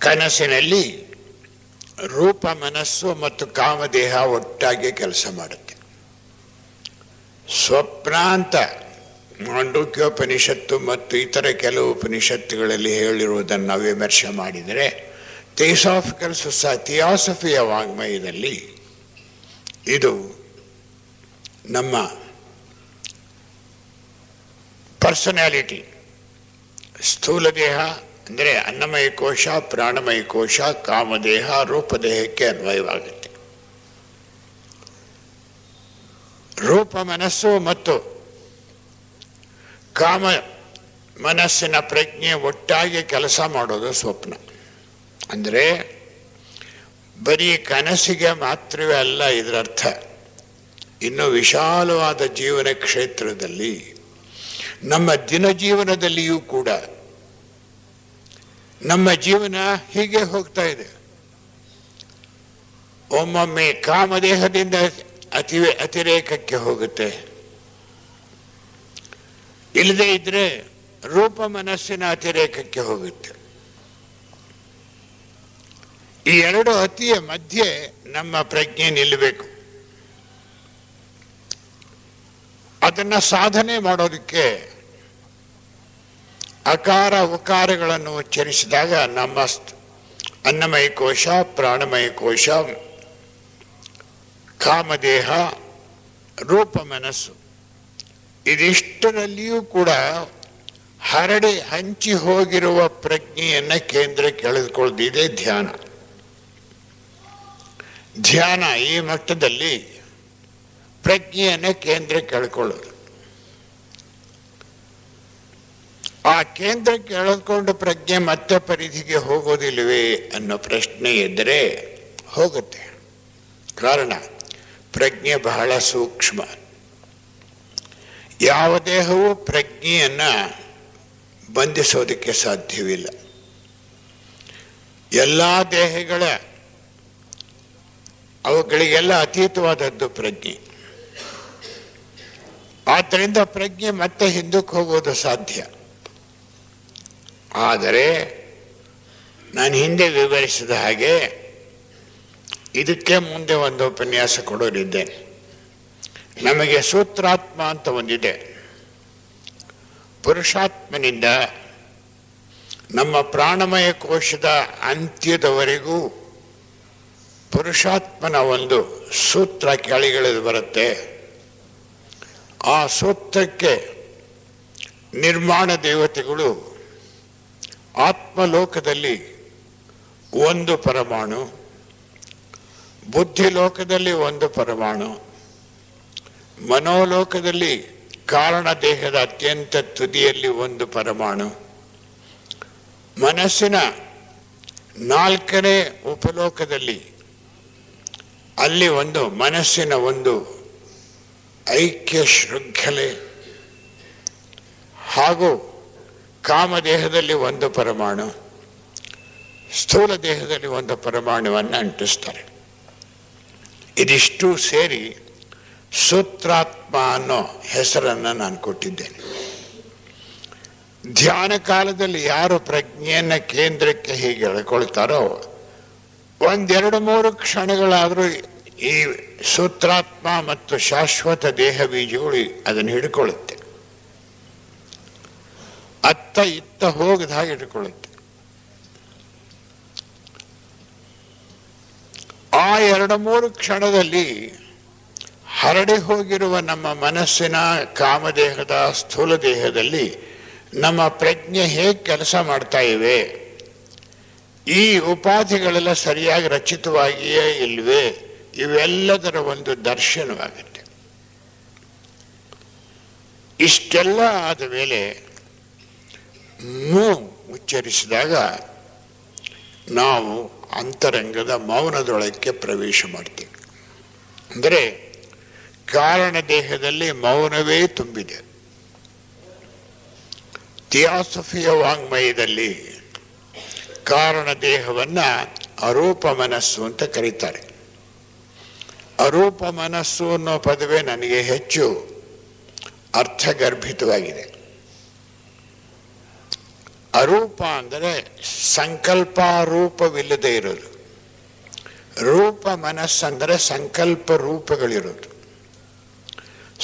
ಕನಸಿನಲ್ಲಿ ರೂಪ ಮನಸ್ಸು ಮತ್ತು ಕಾಮದೇಹ ಒಟ್ಟಾಗಿ ಕೆಲಸ ಮಾಡುತ್ತೆ. ಸ್ವಪ್ನ ಅಂತ ಮಾಂಡೂಕ್ಯೋಪನಿಷತ್ತು ಮತ್ತು ಇತರ ಕೆಲವು ಉಪನಿಷತ್ತುಗಳಲ್ಲಿ ಹೇಳಿರುವುದನ್ನು ನಾವು ವಿಮರ್ಶೆ ಮಾಡಿದರೆ, ಥಿಯಾಸಫಿಯ ವಾಂಗ್ಮಯದಲ್ಲಿ ಇದು ನಮ್ಮ ಪರ್ಸನಾಲಿಟಿ, ಸ್ಥೂಲ ದೇಹ ಅಂದರೆ ಅನ್ನಮಯ ಕೋಶ, ಪ್ರಾಣಮಯ ಕೋಶ, ಕಾಮದೇಹ, ರೂಪದೇಹಕ್ಕೆ ಅನ್ವಯವಾಗುತ್ತೆ. ರೂಪ ಮನಸ್ಸು ಮತ್ತು ಕಾಮ ಮನಸ್ಸಿನ ಪ್ರಜ್ಞೆ ಒಟ್ಟಾಗಿ ಕೆಲಸ ಮಾಡೋದು ಸ್ವಪ್ನ. ಅಂದರೆ ಬರೀ ಕನಸಿಗೆ ಮಾತ್ರವೇ ಅಲ್ಲ ಇದರ ಅರ್ಥ. ಇನ್ನು ವಿಶಾಲವಾದ ಜೀವನ ಕ್ಷೇತ್ರದಲ್ಲಿ, ನಮ್ಮ ದಿನಜೀವನದಲ್ಲಿಯೂ ಕೂಡ ನಮ್ಮ ಜೀವನ ಹೀಗೆ ಹೋಗ್ತಾ ಇದೆ. ಒಮ್ಮೊಮ್ಮೆ ಕಾಮದೇಹದಿಂದ ಅತಿರೇಕಕ್ಕೆ ಹೋಗುತ್ತೆ, ಇಲ್ಲದೇ ಇದ್ರೆ ರೂಪ ಮನಸ್ಸಿನ ಅತಿರೇಕಕ್ಕೆ ಹೋಗುತ್ತೆ. ಈ ಎರಡು ಅತಿಯ ಮಧ್ಯೆ ನಮ್ಮ ಪ್ರಜ್ಞೆ ನಿಲ್ಲಬೇಕು. ಅದನ್ನು ಸಾಧನೆ ಮಾಡೋದಕ್ಕೆ ಅಕಾರ ಉಕಾರಗಳನ್ನು ಉಚ್ಚರಿಸಿದಾಗ ನಮ್ಮ ಅನ್ನಮಯ ಕೋಶ, ಪ್ರಾಣಮಯ ಕೋಶ, ಕಾಮದೇಹ, ರೂಪ ಮನಸ್ಸು ಇದಿಷ್ಟರಲ್ಲಿಯೂ ಕೂಡ ಹಂಚಿ ಹೋಗಿರುವ ಪ್ರಜ್ಞೆಯನ್ನು ಕೇಂದ್ರಕ್ಕೆ ಎಳೆದುಕೊಳ್ಳುತ್ತಿದೆ ಧ್ಯಾನ. ಧ್ಯಾನ ಈ ಮಟ್ಟದಲ್ಲಿ ಪ್ರಜ್ಞೆಯನ್ನು ಕೇಂದ್ರಕ್ಕೆ ಎಳ್ಕೊಳ್ಳೋದು. ಆ ಕೇಂದ್ರಕ್ಕೆ ಎಳೆದುಕೊಂಡು ಪ್ರಜ್ಞೆ ಮತ್ತೆ ಪರಿಧಿಗೆ ಹೋಗೋದಿಲ್ವೇ ಅನ್ನೋ ಪ್ರಶ್ನೆ ಇದ್ದರೆ ಹೋಗುತ್ತೆ. ಕಾರಣ ಪ್ರಜ್ಞೆ ಬಹಳ ಸೂಕ್ಷ್ಮ. ಯಾವ ದೇಹವೂ ಪ್ರಜ್ಞೆಯನ್ನ ಬಂಧಿಸೋದಕ್ಕೆ ಸಾಧ್ಯವಿಲ್ಲ. ಎಲ್ಲ ದೇಹಗಳ ಅವುಗಳಿಗೆಲ್ಲ ಅತೀತವಾದದ್ದು ಪ್ರಜ್ಞೆ. ಆದ್ದರಿಂದ ಪ್ರಜ್ಞೆ ಮತ್ತೆ ಹಿಂದಕ್ಕೆ ಹೋಗೋದು ಸಾಧ್ಯ. ಆದರೆ ನಾನು ಹಿಂದೆ ವಿವರಿಸಿದ ಹಾಗೆ ಇದಕ್ಕೆ ಮುಂದೆ ಒಂದು ಉಪನ್ಯಾಸ ಕೊಡೋರಿದ್ದೇನೆ. ನಮಗೆ ಸೂತ್ರಾತ್ಮ ಅಂತ ಒಂದಿದೆ. ಪುರುಷಾತ್ಮನಿಂದ ನಮ್ಮ ಪ್ರಾಣಮಯ ಕೋಶದ ಅಂತ್ಯದವರೆಗೂ ಪುರುಷಾತ್ಮನ ಒಂದು ಸೂತ್ರ ಕೆಳಗಿಳಿದು ಬರುತ್ತೆ. ಆ ಸೂತ್ರಕ್ಕೆ ನಿರ್ಮಾಣ ದೇವತೆಗಳು ಆತ್ಮಲೋಕದಲ್ಲಿ ಒಂದು ಪರಮಾಣು, ಬುದ್ಧಿಲೋಕದಲ್ಲಿ ಒಂದು ಪರಮಾಣು, ಮನೋಲೋಕದಲ್ಲಿ ಕಾರಣ ದೇಹದ ಅತ್ಯಂತ ತುದಿಯಲ್ಲಿ ಒಂದು ಪರಮಾಣು, ಮನಸ್ಸಿನ 4ನೇ ಉಪಲೋಕದಲ್ಲಿ ಅಲ್ಲಿ ಒಂದು ಮನಸ್ಸಿನ ಒಂದು ಐಕ್ಯ ಶೃಂಖಲೆ, ಹಾಗೂ ಕಾಮದೇಹದಲ್ಲಿ ಒಂದು ಪರಮಾಣು, ಸ್ಥೂಲ ದೇಹದಲ್ಲಿ ಒಂದು ಪರಮಾಣುವನ್ನು ಅಂಟಿಸ್ತಾರೆ. ಇದಿಷ್ಟು ಸೇರಿ ಸೂತ್ರಾತ್ಮ ಅನ್ನೋ ಹೆಸರನ್ನು ನಾನು ಕೊಟ್ಟಿದ್ದೇನೆ. ಧ್ಯಾನ ಕಾಲದಲ್ಲಿ ಯಾರು ಪ್ರಜ್ಞೆಯನ್ನು ಕೇಂದ್ರಕ್ಕೆ ಹೀಗೆ ಎಳ್ಕೊಳ್ತಾರೋ 1-2-3 ಕ್ಷಣಗಳಾದರೂ ಈ ಸೂತ್ರಾತ್ಮ ಮತ್ತು ಶಾಶ್ವತ ದೇಹ ಬೀಜಗಳು ಅದನ್ನು ಹಿಡ್ಕೊಳ್ಳುತ್ತೆ. ಅತ್ತ ಇತ್ತ ಹೋಗದ ಹಾಗೆ ಹಿಡ್ಕೊಳ್ಳುತ್ತೆ. ಆ 2-3 ಕ್ಷಣದಲ್ಲಿ ಹರಡಿ ಹೋಗಿರುವ ನಮ್ಮ ಮನಸ್ಸಿನ ಕಾಮದೇಹದ ಸ್ಥೂಲ ದೇಹದಲ್ಲಿ ನಮ್ಮ ಪ್ರಜ್ಞೆ ಹೇಗೆ ಕೆಲಸ ಮಾಡ್ತಾ ಇವೆ, ಈ ಉಪಾಧಿಗಳೆಲ್ಲ ಸರಿಯಾಗಿ ರಚಿತವಾಗಿಯೇ ಇಲ್ವೇ, ಇವೆಲ್ಲದರ ಒಂದು ದರ್ಶನವಾಗುತ್ತೆ. ಇಷ್ಟೆಲ್ಲ ಆದ ಮೇಲೆ ಉಚ್ಚರಿಸಿದಾಗ ನಾವು ಅಂತರಂಗದ ಮೌನದೊಳಕ್ಕೆ ಪ್ರವೇಶ ಮಾಡ್ತೀವಿ. ಅಂದರೆ ಕಾರಣ ದೇಹದಲ್ಲಿ ಮೌನವೇ ತುಂಬಿದೆ. ಥಿಯಾಸಫಿಯ ವಾಂಗ್ಮಯದಲ್ಲಿ ಕಾರಣ ದೇಹವನ್ನ ಅರೂಪ ಮನಸ್ಸು ಅಂತ ಕರೀತಾರೆ. ಅರೂಪ ಮನಸ್ಸು ಅನ್ನೋ ಪದವೇ ನನಗೆ ಹೆಚ್ಚು ಅರ್ಥಗರ್ಭಿತವಾಗಿದೆ. ಅರೂಪ ಅಂದರೆ ಸಂಕಲ್ಪ ರೂಪವಿಲ್ಲದೆ ಇರೋದು. ರೂಪ ಮನಸ್ಸಂದರೆ ಸಂಕಲ್ಪ ರೂಪಗಳಿರೋದು.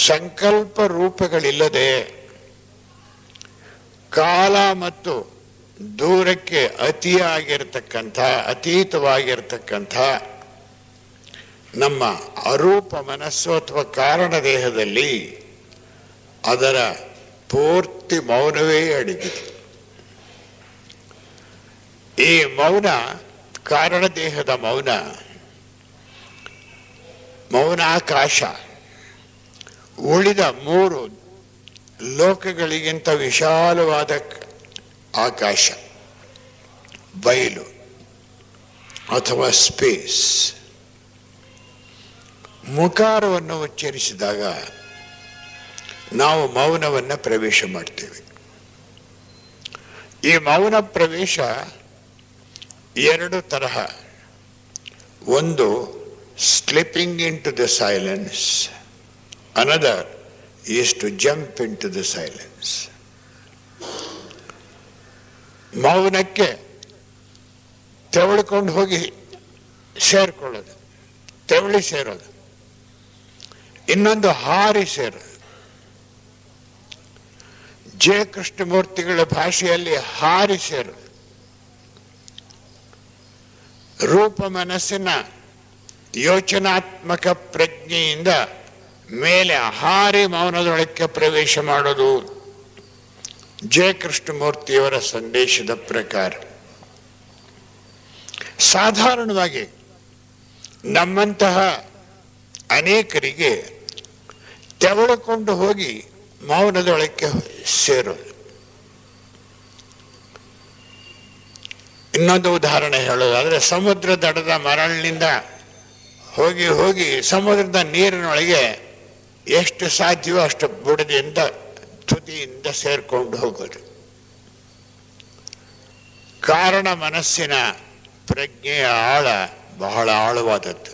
ಸಂಕಲ್ಪ ರೂಪಗಳಿಲ್ಲದೆ ಕಾಲ ಮತ್ತು ದೂರಕ್ಕೆ ಅತೀತವಾಗಿರ್ತಕ್ಕಂಥ ನಮ್ಮ ಅರೂಪ ಮನಸ್ಸು ಅಥವಾ ಕಾರಣ ದೇಹದಲ್ಲಿ ಅದರ ಪೂರ್ತಿ ಮೌನವೇ ಅಡಗಿದೆ. ಈ ಮೌನ, ಕಾರಣ ದೇಹದ ಮೌನಾಕಾಶ ಉಳಿದ 3 ಲೋಕಗಳಿಗಿಂತ ವಿಶಾಲವಾದ ಆಕಾಶ, ಬಯಲು ಅಥವಾ ಸ್ಪೇಸ್. ಮುಖಾರವನ್ನು ಉಚ್ಚರಿಸಿದಾಗ ನಾವು ಮೌನವನ್ನು ಪ್ರವೇಶ ಮಾಡ್ತೇವೆ. ಈ ಮೌನ ಪ್ರವೇಶ 2 ತರಹ. ಒಂದು slipping into the silence, another is to jump into the silence. ಮೌನಕ್ಕೆ ತೆವಳ್ಕೊಂಡು ಹೋಗಿ ಸೇರ್ಕೊಳ್ಳೋದು, ತೆವಳಿ ಸೇರೋದು. ಇನ್ನೊಂದು ಹಾರಿ ಸೇರೋದು. ಜೆ ಕೃಷ್ಣಮೂರ್ತಿಗಳ ಭಾಷೆಯಲ್ಲಿ ಹಾರಿ ಸೇರೋದು. ರೂಪ ಮನಸ್ಸಿನ ಯೋಚನಾತ್ಮಕ ಪ್ರಜ್ಞೆಯಿಂದ ಮೇಲೆ ಹಾರಿ ಮೌನದೊಳಕ್ಕೆ ಪ್ರವೇಶ ಮಾಡೋದು ಜೆ ಕೃಷ್ಣಮೂರ್ತಿಯವರ ಸಂದೇಶದ ಪ್ರಕಾರ. ಸಾಧಾರಣವಾಗಿ ನಮ್ಮಂತಹ ಅನೇಕರಿಗೆ ತೆವಳಿಕೊಂಡು ಹೋಗಿ ಮೌನದೊಳಕ್ಕೆ ಸೇರೋದು. ಇನ್ನೊಂದು ಉದಾಹರಣೆ ಹೇಳೋದಾದ್ರೆ, ಸಮುದ್ರ ದಡದ ಮರಳಿನಿಂದ ಹೋಗಿ ಹೋಗಿ ಸಮುದ್ರದ ನೀರಿನೊಳಗೆ ಎಷ್ಟು ಸಾಧ್ಯವೋ ಅಷ್ಟು ಬುಡದಿಂದ ತುದಿಯಿಂದ ಸೇರ್ಕೊಂಡು ಹೋಗೋದು. ಕಾರಣ ಮನಸ್ಸಿನ ಪ್ರಜ್ಞೆಯ ಆಳ ಬಹಳ ಆಳವಾದದ್ದು.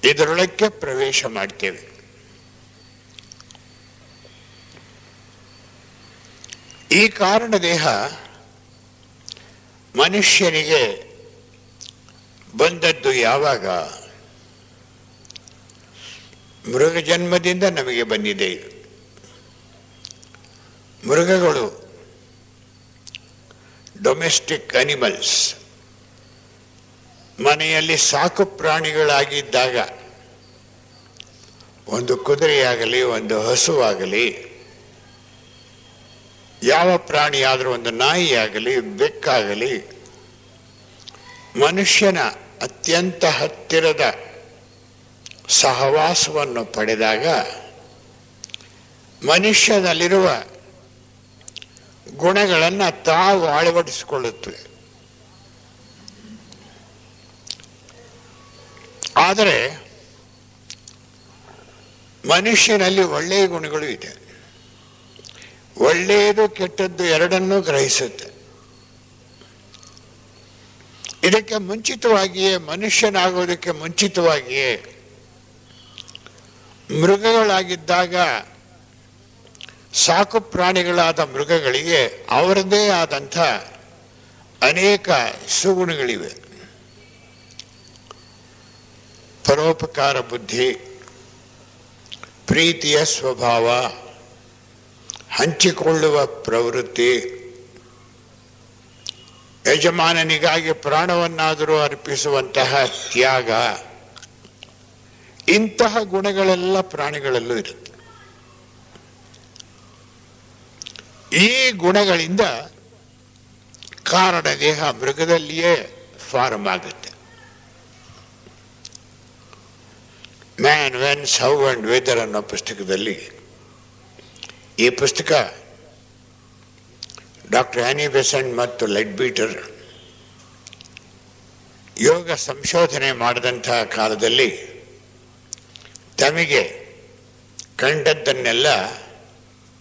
ಇದರೊಳಕ್ಕೆ ಪ್ರವೇಶ ಮಾಡ್ತೇವೆ. ಈ ಕಾರಣ ದೇಹ ಮನುಷ್ಯನಿಗೆ ಬಂದದ್ದು ಯಾವಾಗ? ಮೃಗ ಜನ್ಮದಿಂದ ನಮಗೆ ಬಂದಿದೆ. ಮೃಗಗಳು ಡೊಮೆಸ್ಟಿಕ್ ಅನಿಮಲ್ಸ್, ಮನೆಯಲ್ಲಿ ಸಾಕು ಪ್ರಾಣಿಗಳಾಗಿದ್ದಾಗ, ಒಂದು ಕುದುರೆಯಾಗಲಿ ಒಂದು ಹಸುವಾಗಲಿ, ಯಾವ ಪ್ರಾಣಿಯಾದರೂ ಒಂದು ನಾಯಿಯಾಗಲಿ ಬೆಕ್ಕಾಗಲಿ, ಮನುಷ್ಯನ ಅತ್ಯಂತ ಹತ್ತಿರದ ಸಹವಾಸವನ್ನು ಪಡೆದಾಗ ಮನುಷ್ಯನಲ್ಲಿರುವ ಗುಣಗಳನ್ನು ತಾವು ಅಳವಡಿಸಿಕೊಳ್ಳುತ್ತವೆ. ಆದರೆ ಮನುಷ್ಯನಲ್ಲಿ ಒಳ್ಳೆಯ ಗುಣಗಳು ಇದೆ. ಒಳ್ಳೆಯದು ಕೆಟ್ಟದ್ದು ಎರಡನ್ನೂ ಗ್ರಹಿಸುತ್ತೆ. ಇದಕ್ಕೆ ಮುಂಚಿತವಾಗಿಯೇ, ಮನುಷ್ಯನಾಗೋದಕ್ಕೆ ಮುಂಚಿತವಾಗಿಯೇ ಮೃಗಗಳಾಗಿದ್ದಾಗ ಸಾಕು ಪ್ರಾಣಿಗಳಾದ ಮೃಗಗಳಿಗೆ ಅವರದೇ ಆದಂಥ ಅನೇಕ ಸುಗುಣಗಳಿವೆ. ಪರೋಪಕಾರ ಬುದ್ಧಿ, ಪ್ರೀತಿಯ ಸ್ವಭಾವ, ಹಂಚಿಕೊಳ್ಳುವ ಪ್ರವೃತ್ತಿ, ಯಜಮಾನನಿಗಾಗಿ ಪ್ರಾಣವನ್ನಾದರೂ ಅರ್ಪಿಸುವಂತಹ ತ್ಯಾಗ, ಇಂತಹ ಗುಣಗಳೆಲ್ಲ ಪ್ರಾಣಿಗಳಲ್ಲೂ ಇರುತ್ತೆ. ಈ ಗುಣಗಳಿಂದ ಕಾರಣ ದೇಹ ಮೃಗದಲ್ಲಿಯೇ ಫಾರ್ಮ್ ಆಗುತ್ತೆ. ಮ್ಯಾನ್, ವೆನ್ಸ್, ಹೌ ಅಂಡ್ ವೆದರ್ ಅನ್ನೋ ಪುಸ್ತಕದಲ್ಲಿ, ಈ ಪುಸ್ತಕ ಡಾಕ್ಟರ್ ಆನಿ ಬೆಸೆಂಟ್ ಮತ್ತು ಲೆಡ್ಬೀಟರ್ ಯೋಗ ಸಂಶೋಧನೆ ಮಾಡಿದಂತಹ ಕಾಲದಲ್ಲಿ ತಮಗೆ ಕಂಡದ್ದನ್ನೆಲ್ಲ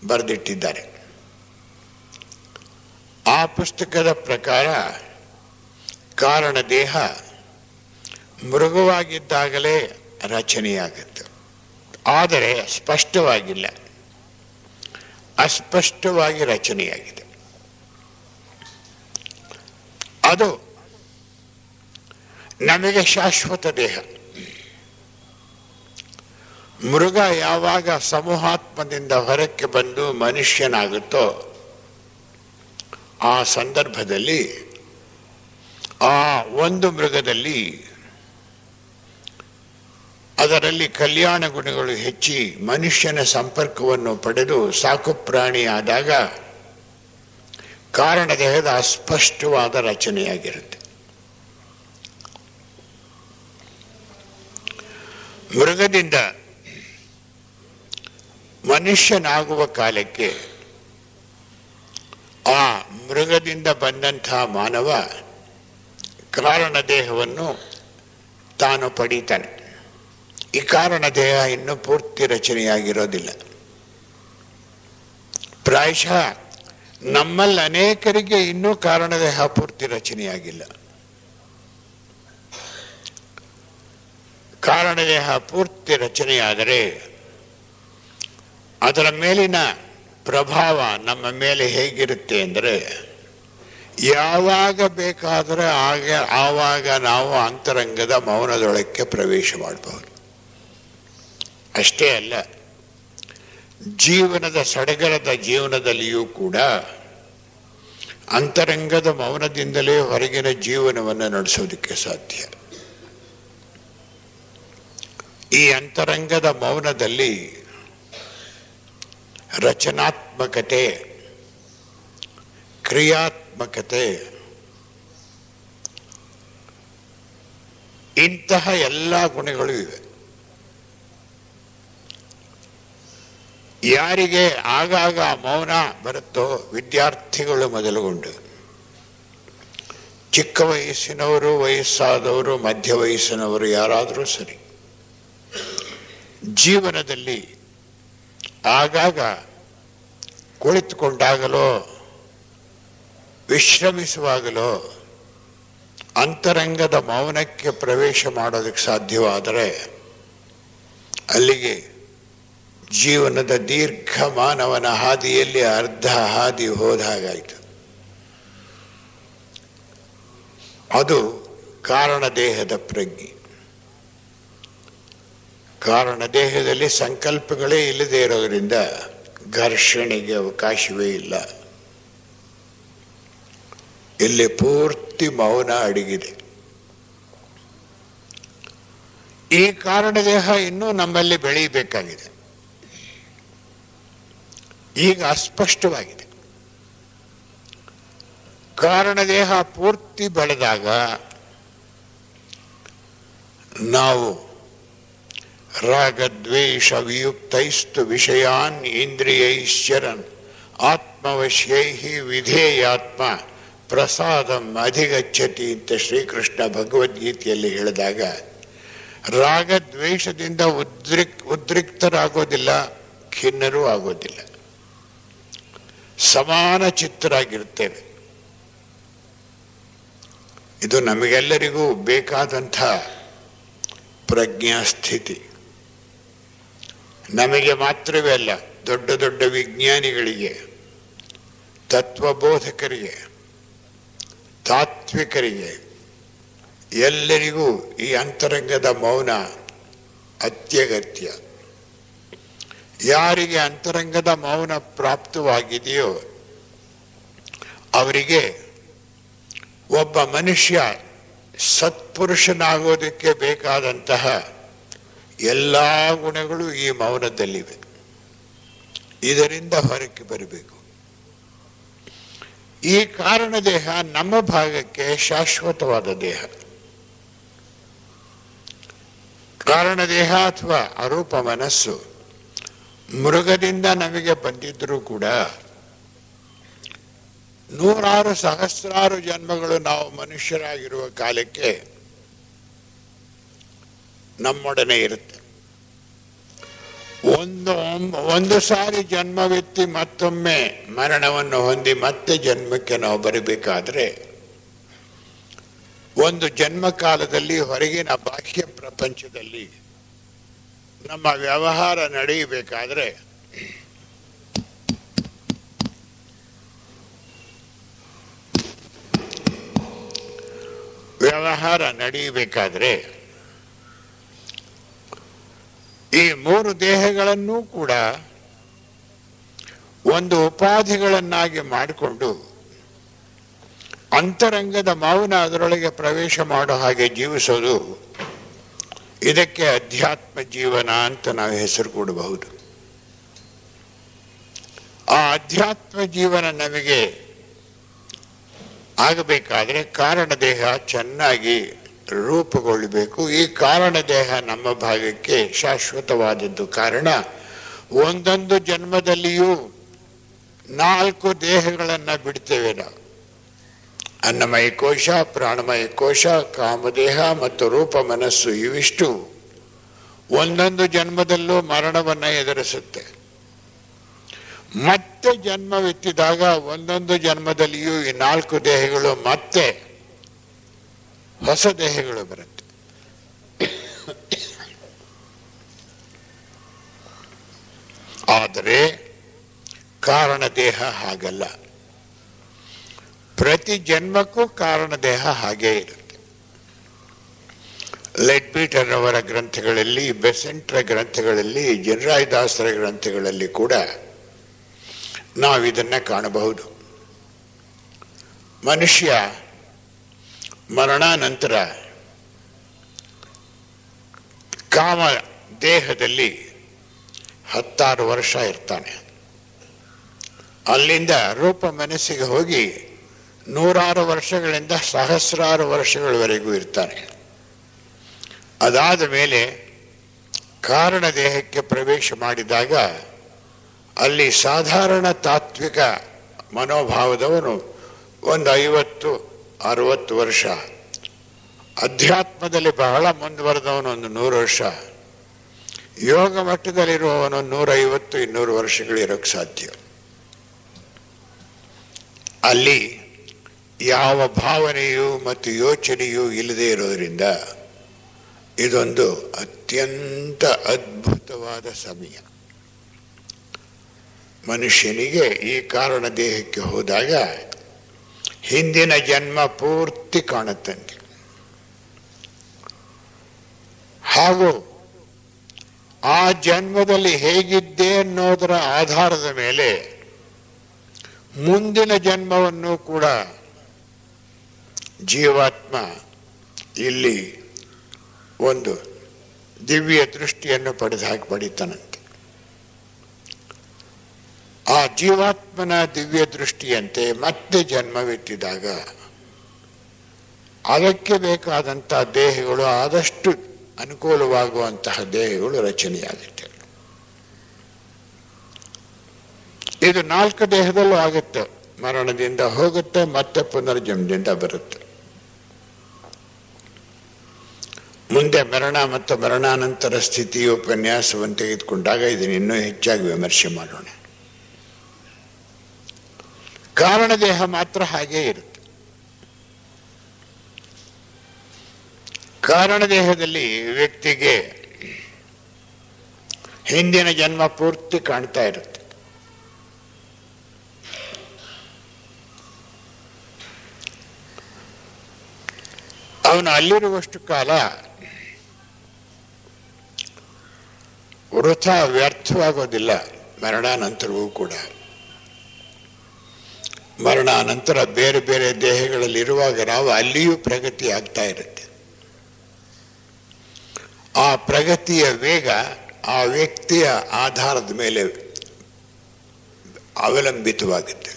ಬರೆದಿಟ್ಟಿದ್ದಾರೆ. ಆ ಪುಸ್ತಕದ ಪ್ರಕಾರ ಕಾರಣ ದೇಹ ಮೃಗವಾಗಿದ್ದಾಗಲೇ ರಚನೆಯಾಗುತ್ತೆ. ಆದರೆ ಸ್ಪಷ್ಟವಾಗಿಲ್ಲ, ಅಸ್ಪಷ್ಟವಾಗಿ ರಚನೆಯಾಗಿದೆ. ಅದು ನಮಗೆ ಶಾಶ್ವತ ದೇಹ. ಮೃಗ ಯಾವಾಗ ಸಮೂಹಾತ್ಮದಿಂದ ಹೊರಕ್ಕೆ ಬಂದು ಮನುಷ್ಯನಾಗುತ್ತೋ ಆ ಸಂದರ್ಭದಲ್ಲಿ ಆ ಒಂದು ಮೃಗದಲ್ಲಿ ಅದರಲ್ಲಿ ಕಲ್ಯಾಣ ಗುಣಗಳು ಹೆಚ್ಚಿ ಮನುಷ್ಯನ ಸಂಪರ್ಕವನ್ನು ಪಡೆದು ಸಾಕು ಪ್ರಾಣಿಯಾದಾಗ ಕಾರಣ ದೇಹದ ಅಸ್ಪಷ್ಟವಾದ ರಚನೆಯಾಗಿರುತ್ತೆ. ಮೃಗದಿಂದ ಮನುಷ್ಯನಾಗುವ ಕಾಲಕ್ಕೆ ಆ ಮೃಗದಿಂದ ಬಂದಂತಹ ಮಾನವ ಕಾರಣ ದೇಹವನ್ನು ತಾನು ಪಡೀತಾನೆ. ಈ ಕಾರಣ ದೇಹ ಇನ್ನೂ ಪೂರ್ತಿ ರಚನೆಯಾಗಿರೋದಿಲ್ಲ. ಪ್ರಾಯಶಃ ನಮ್ಮಲ್ಲಿ ಅನೇಕರಿಗೆ ಇನ್ನೂ ಕಾರಣ ದೇಹ ಪೂರ್ತಿ ರಚನೆಯಾಗಿಲ್ಲ. ಕಾರಣ ದೇಹ ಪೂರ್ತಿ ರಚನೆಯಾದರೆ ಅದರ ಮೇಲಿನ ಪ್ರಭಾವ ನಮ್ಮ ಮೇಲೆ ಹೇಗಿರುತ್ತೆ ಅಂದರೆ, ಯಾವಾಗ ಬೇಕಾದರೆ ಆವಾಗ ನಾವು ಅಂತರಂಗದ ಮೌನದೊಳಕ್ಕೆ ಪ್ರವೇಶ ಮಾಡಬಹುದು. ಅಷ್ಟೇ ಅಲ್ಲ, ಜೀವನದ ಸಡಗರದ ಜೀವನದಲ್ಲಿಯೂ ಕೂಡ ಅಂತರಂಗದ ಮೌನದಿಂದಲೇ ಹೊರಗಿನ ಜೀವನವನ್ನು ನಡೆಸೋದಕ್ಕೆ ಸಾಧ್ಯ. ಈ ಅಂತರಂಗದ ಮೌನದಲ್ಲಿ ರಚನಾತ್ಮಕತೆ, ಕ್ರಿಯಾತ್ಮಕತೆ, ಇಂತಹ ಎಲ್ಲ ಗುಣಗಳು ಇವೆ. ಯಾರಿಗೆ ಆಗಾಗ ಮೌನ ಬರುತ್ತೋ, ವಿದ್ಯಾರ್ಥಿಗಳು ಮೊದಲುಗೊಂಡು ಚಿಕ್ಕ ವಯಸ್ಸಿನವರು, ವಯಸ್ಸಾದವರು, ಮಧ್ಯ ವಯಸ್ಸಿನವರು ಯಾರಾದರೂ ಸರಿ, ಜೀವನದಲ್ಲಿ ಆಗಾಗ ಕುಳಿತುಕೊಂಡಾಗಲೋ ವಿಶ್ರಮಿಸುವಾಗಲೋ ಅಂತರಂಗದ ಮೌನಕ್ಕೆ ಪ್ರವೇಶ ಮಾಡೋದಕ್ಕೆ ಸಾಧ್ಯವಾದರೆ ಅಲ್ಲಿಗೆ ಜೀವನದ ದೀರ್ಘ ಮಾನವನ ಹಾದಿಯಲ್ಲಿ ಅರ್ಧ ಹಾದಿ ಹೋದ ಹಾಗಾಯಿತು. ಅದು ಕಾರಣದೇಹದ ಪ್ರಜ್ಞೆ. ಕಾರಣದೇಹದಲ್ಲಿ ಸಂಕಲ್ಪಗಳೇ ಇಲ್ಲದೆ ಇರೋದರಿಂದ ಘರ್ಷಣೆಗೆ ಅವಕಾಶವೇ ಇಲ್ಲ. ಇಲ್ಲಿ ಪೂರ್ತಿ ಮೌನ ಅಡಗಿದೆ. ಈ ಕಾರಣದೇಹ ಇನ್ನೂ ನಮ್ಮಲ್ಲಿ ಬೆಳೆಯಬೇಕಾಗಿದೆ. ಈಗ ಅಸ್ಪಷ್ಟವಾಗಿದೆ. ಕಾರಣದೇಹ ಪೂರ್ತಿ ಬೆಳೆದಾಗ ನಾವು ರಾಗದ್ವೇಷ ವಿಯುಕ್ತೈಸ್ತು ವಿಷಯಾನ್ ಇಂದ್ರಿಯೈಶ್ಚರನ್ ಆತ್ಮವಶ್ಯೈ ವಿಧೇಯಾತ್ಮ ಪ್ರಸಾದಂ ಅಧಿಗಚ್ಚತಿ ಅಂತ ಶ್ರೀಕೃಷ್ಣ ಭಗವದ್ಗೀತೆಯಲ್ಲಿ ಹೇಳಿದಾಗ ರಾಗದ್ವೇಷದಿಂದ ಉದ್ರಿಕ್ತರಾಗೋದಿಲ್ಲ, ಖಿನ್ನರೂ ಆಗೋದಿಲ್ಲ, ಸಮಾನ ಚಿತ್ತರಾಗಿರ್ತೇವೆ. ಇದು ನಮಗೆಲ್ಲರಿಗೂ ಬೇಕಾದಂಥ ಪ್ರಜ್ಞಾಸ್ಥಿತಿ. ನಮಗೆ ಮಾತ್ರವೇ ಅಲ್ಲ, ದೊಡ್ಡ ದೊಡ್ಡ ವಿಜ್ಞಾನಿಗಳಿಗೆ, ತತ್ವಬೋಧಕರಿಗೆ, ತಾತ್ವಿಕರಿಗೆ ಎಲ್ಲರಿಗೂ ಈ ಅಂತರಂಗದ ಮೌನ ಅತ್ಯಗತ್ಯ. ಯಾರಿಗೆ ಅಂತರಂಗದ ಮೌನ ಪ್ರಾಪ್ತವಾಗಿದೆಯೋ ಅವರಿಗೆ ಒಬ್ಬ ಮನುಷ್ಯ ಸತ್ಪುರುಷನಾಗೋದಕ್ಕೆ ಬೇಕಾದಂತಹ ಎಲ್ಲ ಗುಣಗಳು ಈ ಮೌನದಲ್ಲಿವೆ. ಇದರಿಂದ ಹೊರಕ್ಕೆ ಬರಬೇಕು. ಈ ಕಾರಣದೇಹ ನಮ್ಮ ಭಾಗಕ್ಕೆ ಶಾಶ್ವತವಾದ ದೇಹ. ಕಾರಣದೇಹ ಅಥವಾ ಅರೂಪ ಮನಸ್ಸು ಮೃಗದಿಂದ ನಮಗೆ ಬಂದಿದ್ರೂ ಕೂಡ ನೂರಾರು ಸಹಸ್ರಾರು ಜನ್ಮಗಳು ನಾವು ಮನುಷ್ಯರಾಗಿರುವ ಕಾಲಕ್ಕೆ ನಮ್ಮೊಡನೆ ಇರುತ್ತೆ. ಒಂದು ಸಾರಿ ಜನ್ಮವೆತ್ತಿ ಮತ್ತೊಮ್ಮೆ ಮರಣವನ್ನು ಹೊಂದಿ ಮತ್ತೆ ಜನ್ಮಕ್ಕೆ ನಾವು ಬರಬೇಕಾದ್ರೆ ಒಂದು ಜನ್ಮ ಕಾಲದಲ್ಲಿ ಹೊರಗಿನ ಬಾಹ್ಯ ಪ್ರಪಂಚದಲ್ಲಿ ನಮ್ಮ ವ್ಯವಹಾರ ನಡೆಯಬೇಕಾದ್ರೆ ಈ ಮೂರು ದೇಹಗಳನ್ನೂ ಕೂಡ ಒಂದು ಉಪಾಧಿಗಳನ್ನಾಗಿ ಮಾಡಿಕೊಂಡು ಅಂತರಂಗದ ಮೌನ ಅದರೊಳಗೆ ಪ್ರವೇಶ ಮಾಡೋ ಹಾಗೆ ಜೀವಿಸೋದು, ಇದಕ್ಕೆ ಅಧ್ಯಾತ್ಮ ಜೀವನ ಅಂತ ನಾವು ಹೆಸರು ಕೊಡಬಹುದು. ಆ ಅಧ್ಯಾತ್ಮ ಜೀವನ ನಮಗೆ ಆಗಬೇಕಾದ್ರೆ ಕಾರಣದೇಹ ಚೆನ್ನಾಗಿ ರೂಪುಗೊಳ್ಳಬೇಕು. ಈ ಕಾರಣದೇಹ ನಮ್ಮ ಭಾಗಕ್ಕೆ ಶಾಶ್ವತವಾದದ್ದು. ಕಾರಣ ಒಂದೊಂದು ಜನ್ಮದಲ್ಲಿಯೂ 4 ದೇಹಗಳನ್ನು ಬಿಡ್ತೇವೆ ನಾವು. ಅನ್ನಮಯ ಕೋಶ, ಪ್ರಾಣಮಯ ಕೋಶ, ಕಾಮದೇಹ ಮತ್ತು ರೂಪ ಮನಸ್ಸು ಇವಿಷ್ಟು ಒಂದೊಂದು ಜನ್ಮದಲ್ಲೂ ಮರಣವನ್ನು ಎದುರಿಸುತ್ತೆ. ಮತ್ತೆ ಜನ್ಮವೆತ್ತಿದಾಗ ಒಂದೊಂದು ಜನ್ಮದಲ್ಲಿಯೂ ಈ 4 ದೇಹಗಳು ಮತ್ತೆ ಹೊಸ ದೇಹಗಳು ಬರುತ್ತೆ. ಆದರೆ ಕಾರಣದೇಹ ಹಾಗಲ್ಲ. ಪ್ರತಿ ಜನ್ಮಕ್ಕೂ ಕಾರಣದೇಹ ಹಾಗೇ ಇರುತ್ತೆ. ಲೆಡ್ಬೀಟರ್ ಅವರ ಗ್ರಂಥಗಳಲ್ಲಿ, ಬೆಸೆಂಟ್ರ ಗ್ರಂಥಗಳಲ್ಲಿ, ಜನರಾಯದಾಸರ ಗ್ರಂಥಗಳಲ್ಲಿ ಕೂಡ ನಾವಿದನ್ನು ಕಾಣಬಹುದು. ಮನುಷ್ಯ ಮರಣಾನಂತರ ಕಾಮ ದೇಹದಲ್ಲಿ 16 ವರ್ಷ ಇರ್ತಾನೆ. ಅಲ್ಲಿಂದ ರೂಪ ಮನಸ್ಸಿಗೆ ಹೋಗಿ ನೂರಾರು ವರ್ಷಗಳಿಂದ ಸಹಸ್ರಾರು ವರ್ಷಗಳವರೆಗೂ ಇರ್ತಾನೆ. ಅದಾದ ಮೇಲೆ ಕಾರಣ ದೇಹಕ್ಕೆ ಪ್ರವೇಶ ಮಾಡಿದಾಗ ಅಲ್ಲಿ ಸಾಧಾರಣ ತಾತ್ವಿಕ ಮನೋಭಾವದವನು ಒಂದು 60 ವರ್ಷ, ಅಧ್ಯಾತ್ಮದಲ್ಲಿ ಬಹಳ ಮುಂದುವರೆದವನು ಒಂದು 100 ವರ್ಷ, ಯೋಗ ಮಟ್ಟದಲ್ಲಿರುವವನು 150-200 ವರ್ಷಗಳಿರೋಕ್ಕೆ ಸಾಧ್ಯ. ಅಲ್ಲಿ ಯಾವ ಭಾವನೆಯೂ ಮತ್ತು ಯೋಚನೆಯೂ ಇಲ್ಲದೆ ಇರೋದರಿಂದ ಇದೊಂದು ಅತ್ಯಂತ ಅದ್ಭುತವಾದ ಸಮಯ. ಮನುಷ್ಯನಿಗೆ ಈ ಕಾರಣ ದೇಹಕ್ಕೆ ಹೋದಾಗ ಹಿಂದಿನ ಜನ್ಮ ಪೂರ್ತಿ ಕಾಣುತ್ತಂತೆ. ಹಾಗೂ ಆ ಜನ್ಮದಲ್ಲಿ ಹೇಗಿದ್ದೆ ಅನ್ನೋದರ ಆಧಾರದ ಮೇಲೆ ಮುಂದಿನ ಜನ್ಮವನ್ನು ಕೂಡ ಜೀವಾತ್ಮ ಇಲ್ಲಿ ಒಂದು ದಿವ್ಯ ದೃಷ್ಟಿಯನ್ನು ಪಡೆತಾನಂತೆ. ಆ ಜೀವಾತ್ಮನ ದಿವ್ಯ ದೃಷ್ಟಿಯಂತೆ ಮತ್ತೆ ಜನ್ಮವೆತ್ತಿದಾಗ ಅದಕ್ಕೆ ಬೇಕಾದಂಥ ದೇಹಗಳು, ಆದಷ್ಟು ಅನುಕೂಲವಾಗುವಂತಹ ದೇಹಗಳು ರಚನೆಯಾಗುತ್ತೆ. ಇದು 4 ದೇಹದಲ್ಲೂ ಆಗುತ್ತೆ. ಮರಣದಿಂದ ಹೋಗುತ್ತೆ, ಮತ್ತೆ ಪುನರ್ಜನ್ಮದಿಂದ ಬರುತ್ತೆ. ಮುಂದೆ ಮರಣ ಮತ್ತು ಮರಣಾನಂತರ ಸ್ಥಿತಿ ಉಪನ್ಯಾಸವನ್ನು ತೆಗೆದುಕೊಂಡಾಗ ಇದನ್ನು ಇನ್ನೂ ಹೆಚ್ಚಾಗಿ ವಿಮರ್ಶೆ ಮಾಡೋಣ. ಕಾರಣ ದೇಹ ಮಾತ್ರ ಹಾಗೇ ಇರುತ್ತೆ. ಕಾರಣ ದೇಹದಲ್ಲಿ ವ್ಯಕ್ತಿಗೆ ಹಿಂದಿನ ಜನ್ಮ ಪೂರ್ತಿ ಕಾಣ್ತಾ ಇರುತ್ತೆ. ಅವನು ಅಲ್ಲಿರುವಷ್ಟು ಕಾಲ ವೃಥ ವ್ಯರ್ಥವಾಗೋದಿಲ್ಲ. ಮರಣಾನಂತರವೂ ಕೂಡ, ಮರಣಾನಂತರ ಬೇರೆ ಬೇರೆ ದೇಹಗಳಲ್ಲಿರುವಾಗ ನಾವು ಅಲ್ಲಿಯೂ ಪ್ರಗತಿ ಆಗ್ತಾ ಇರುತ್ತೆ. ಆ ಪ್ರಗತಿಯ ವೇಗ ಆ ವ್ಯಕ್ತಿಯ ಆಧಾರದ ಮೇಲೆ ಅವಲಂಬಿತವಾಗುತ್ತೆ.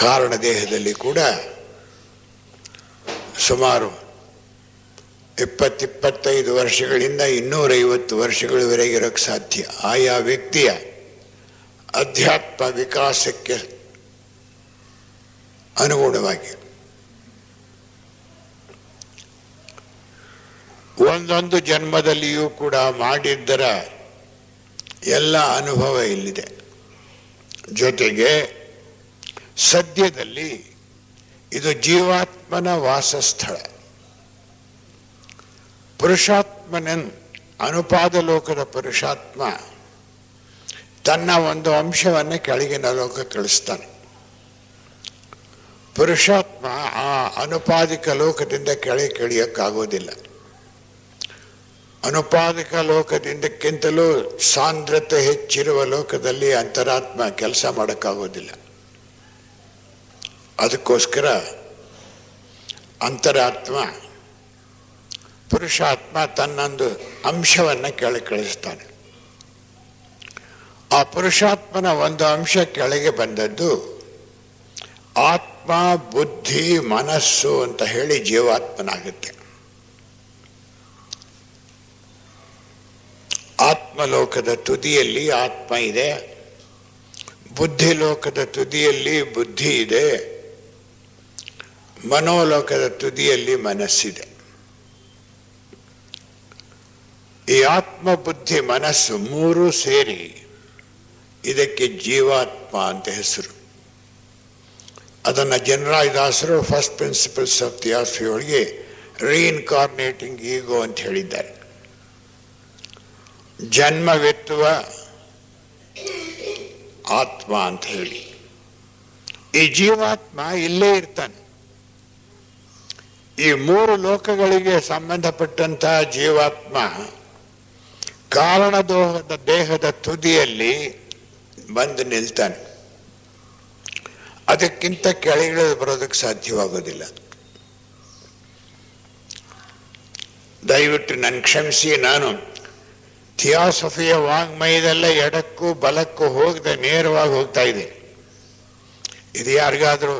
ಕಾರಣ ದೇಹದಲ್ಲಿ ಕೂಡ ಸುಮಾರು 20-25 ವರ್ಷಗಳಿಂದ 250 ವರ್ಷಗಳವರೆಗೆ ಇರೋಕ್ಕೆ ಸಾಧ್ಯ. ಆಯಾ ವ್ಯಕ್ತಿಯ ಅಧ್ಯಾತ್ಮ ವಿಕಾಸಕ್ಕೆ ಅನುಗುಣವಾಗಿ ಒಂದೊಂದು ಜನ್ಮದಲ್ಲಿಯೂ ಕೂಡ ಮಾಡಿದ್ದರ ಎಲ್ಲ ಅನುಭವ ಇಲ್ಲಿದೆ. ಜೊತೆಗೆ ಸದ್ಯದಲ್ಲಿ ಇದು ಜೀವಾತ್ಮನ ವಾಸಸ್ಥಳ. ಪುರುಷಾತ್ಮನ ಅನುಪಾದ ಲೋಕದ ಪುರುಷಾತ್ಮ ತನ್ನ ಒಂದು ಅಂಶವನ್ನು ಕೆಳಗಿನ ಲೋಕ ಕಳಿಸ್ತಾನೆ. ಪುರುಷಾತ್ಮ ಆ ಅನುಪಾದಿಕ ಲೋಕದಿಂದ ಕೆಳಕ್ಕಿಳಿಯಕ್ಕಾಗೋದಿಲ್ಲ. ಅನುಪಾದಿಕ ಲೋಕದಿಂದಕ್ಕಿಂತಲೂ ಸಾಂದ್ರತೆ ಹೆಚ್ಚಿರುವ ಲೋಕದಲ್ಲಿ ಅಂತರಾತ್ಮ ಕೆಲಸ ಮಾಡೋಕ್ಕಾಗೋದಿಲ್ಲ. ಅದಕ್ಕೋಸ್ಕರ ಅಂತರಾತ್ಮ ಪುರುಷಾತ್ಮ ತನ್ನೊಂದು ಅಂಶವನ್ನು ಕೆಳಗೆ ಕಳಿಸ್ತಾನೆ. ಆ ಪುರುಷಾತ್ಮನ ಒಂದು ಅಂಶ ಕೆಳಗೆ ಬಂದದ್ದು ಆತ್ಮ, ಬುದ್ಧಿ, ಮನಸ್ಸು ಅಂತ ಹೇಳಿ ಜೀವಾತ್ಮನಾಗುತ್ತೆ. ಆತ್ಮಲೋಕದ ತುದಿಯಲ್ಲಿ ಆತ್ಮ ಇದೆ, ಬುದ್ಧಿ ಲೋಕದ ತುದಿಯಲ್ಲಿ ಬುದ್ಧಿ ಇದೆ, ಮನೋಲೋಕದ ತುದಿಯಲ್ಲಿ ಮನಸ್ಸಿದೆ. ಈ ಆತ್ಮ, ಬುದ್ಧಿ, ಮನಸ್ಸು 3 ಸೇರಿ ಇದಕ್ಕೆ ಜೀವಾತ್ಮ ಅಂತ ಹೆಸರು. ಅದನ್ನು ಜನರಾಯದಾಸರು ಫಸ್ಟ್ ಪ್ರಿನ್ಸಿಪಲ್ಸ್ ಆಫ್ ಥಿಯಾಸಫಿ ಒಳಗೆ ರೀಇನ್ಕಾರ್ನೇಟಿಂಗ್ ಈಗೋ ಅಂತ ಹೇಳಿದ್ದಾರೆ. ಜನ್ಮವೆತ್ತುವ ಆತ್ಮ ಅಂತ ಹೇಳಿ. ಈ ಜೀವಾತ್ಮ ಇಲ್ಲೇ ಇರ್ತಾನೆ. ಈ 3 ಲೋಕಗಳಿಗೆ ಸಂಬಂಧಪಟ್ಟಂತಹ ಜೀವಾತ್ಮ ಕಾರಣ ದೇಹದ ತುದಿಯಲ್ಲಿ ಬಂದು ನಿಲ್ತಾನೆ. ಅದಕ್ಕಿಂತ ಕೆಳಗಿಳಿದು ಬರೋದಕ್ಕೆ ಸಾಧ್ಯವಾಗೋದಿಲ್ಲ. ದಯವಿಟ್ಟು ನನ್ನ ಕ್ಷಮಿಸಿ, ನಾನು ಥಿಯಾಸಫಿಯ ವಾಂಗ್ಮಯದೆಲ್ಲ ಎಡಕ್ಕೂ ಬಲಕ್ಕೂ ಹೋಗದೆ ನೇರವಾಗಿ ಹೋಗ್ತಾ ಇದೆ. ಇದು ಯಾರಿಗಾದರೂ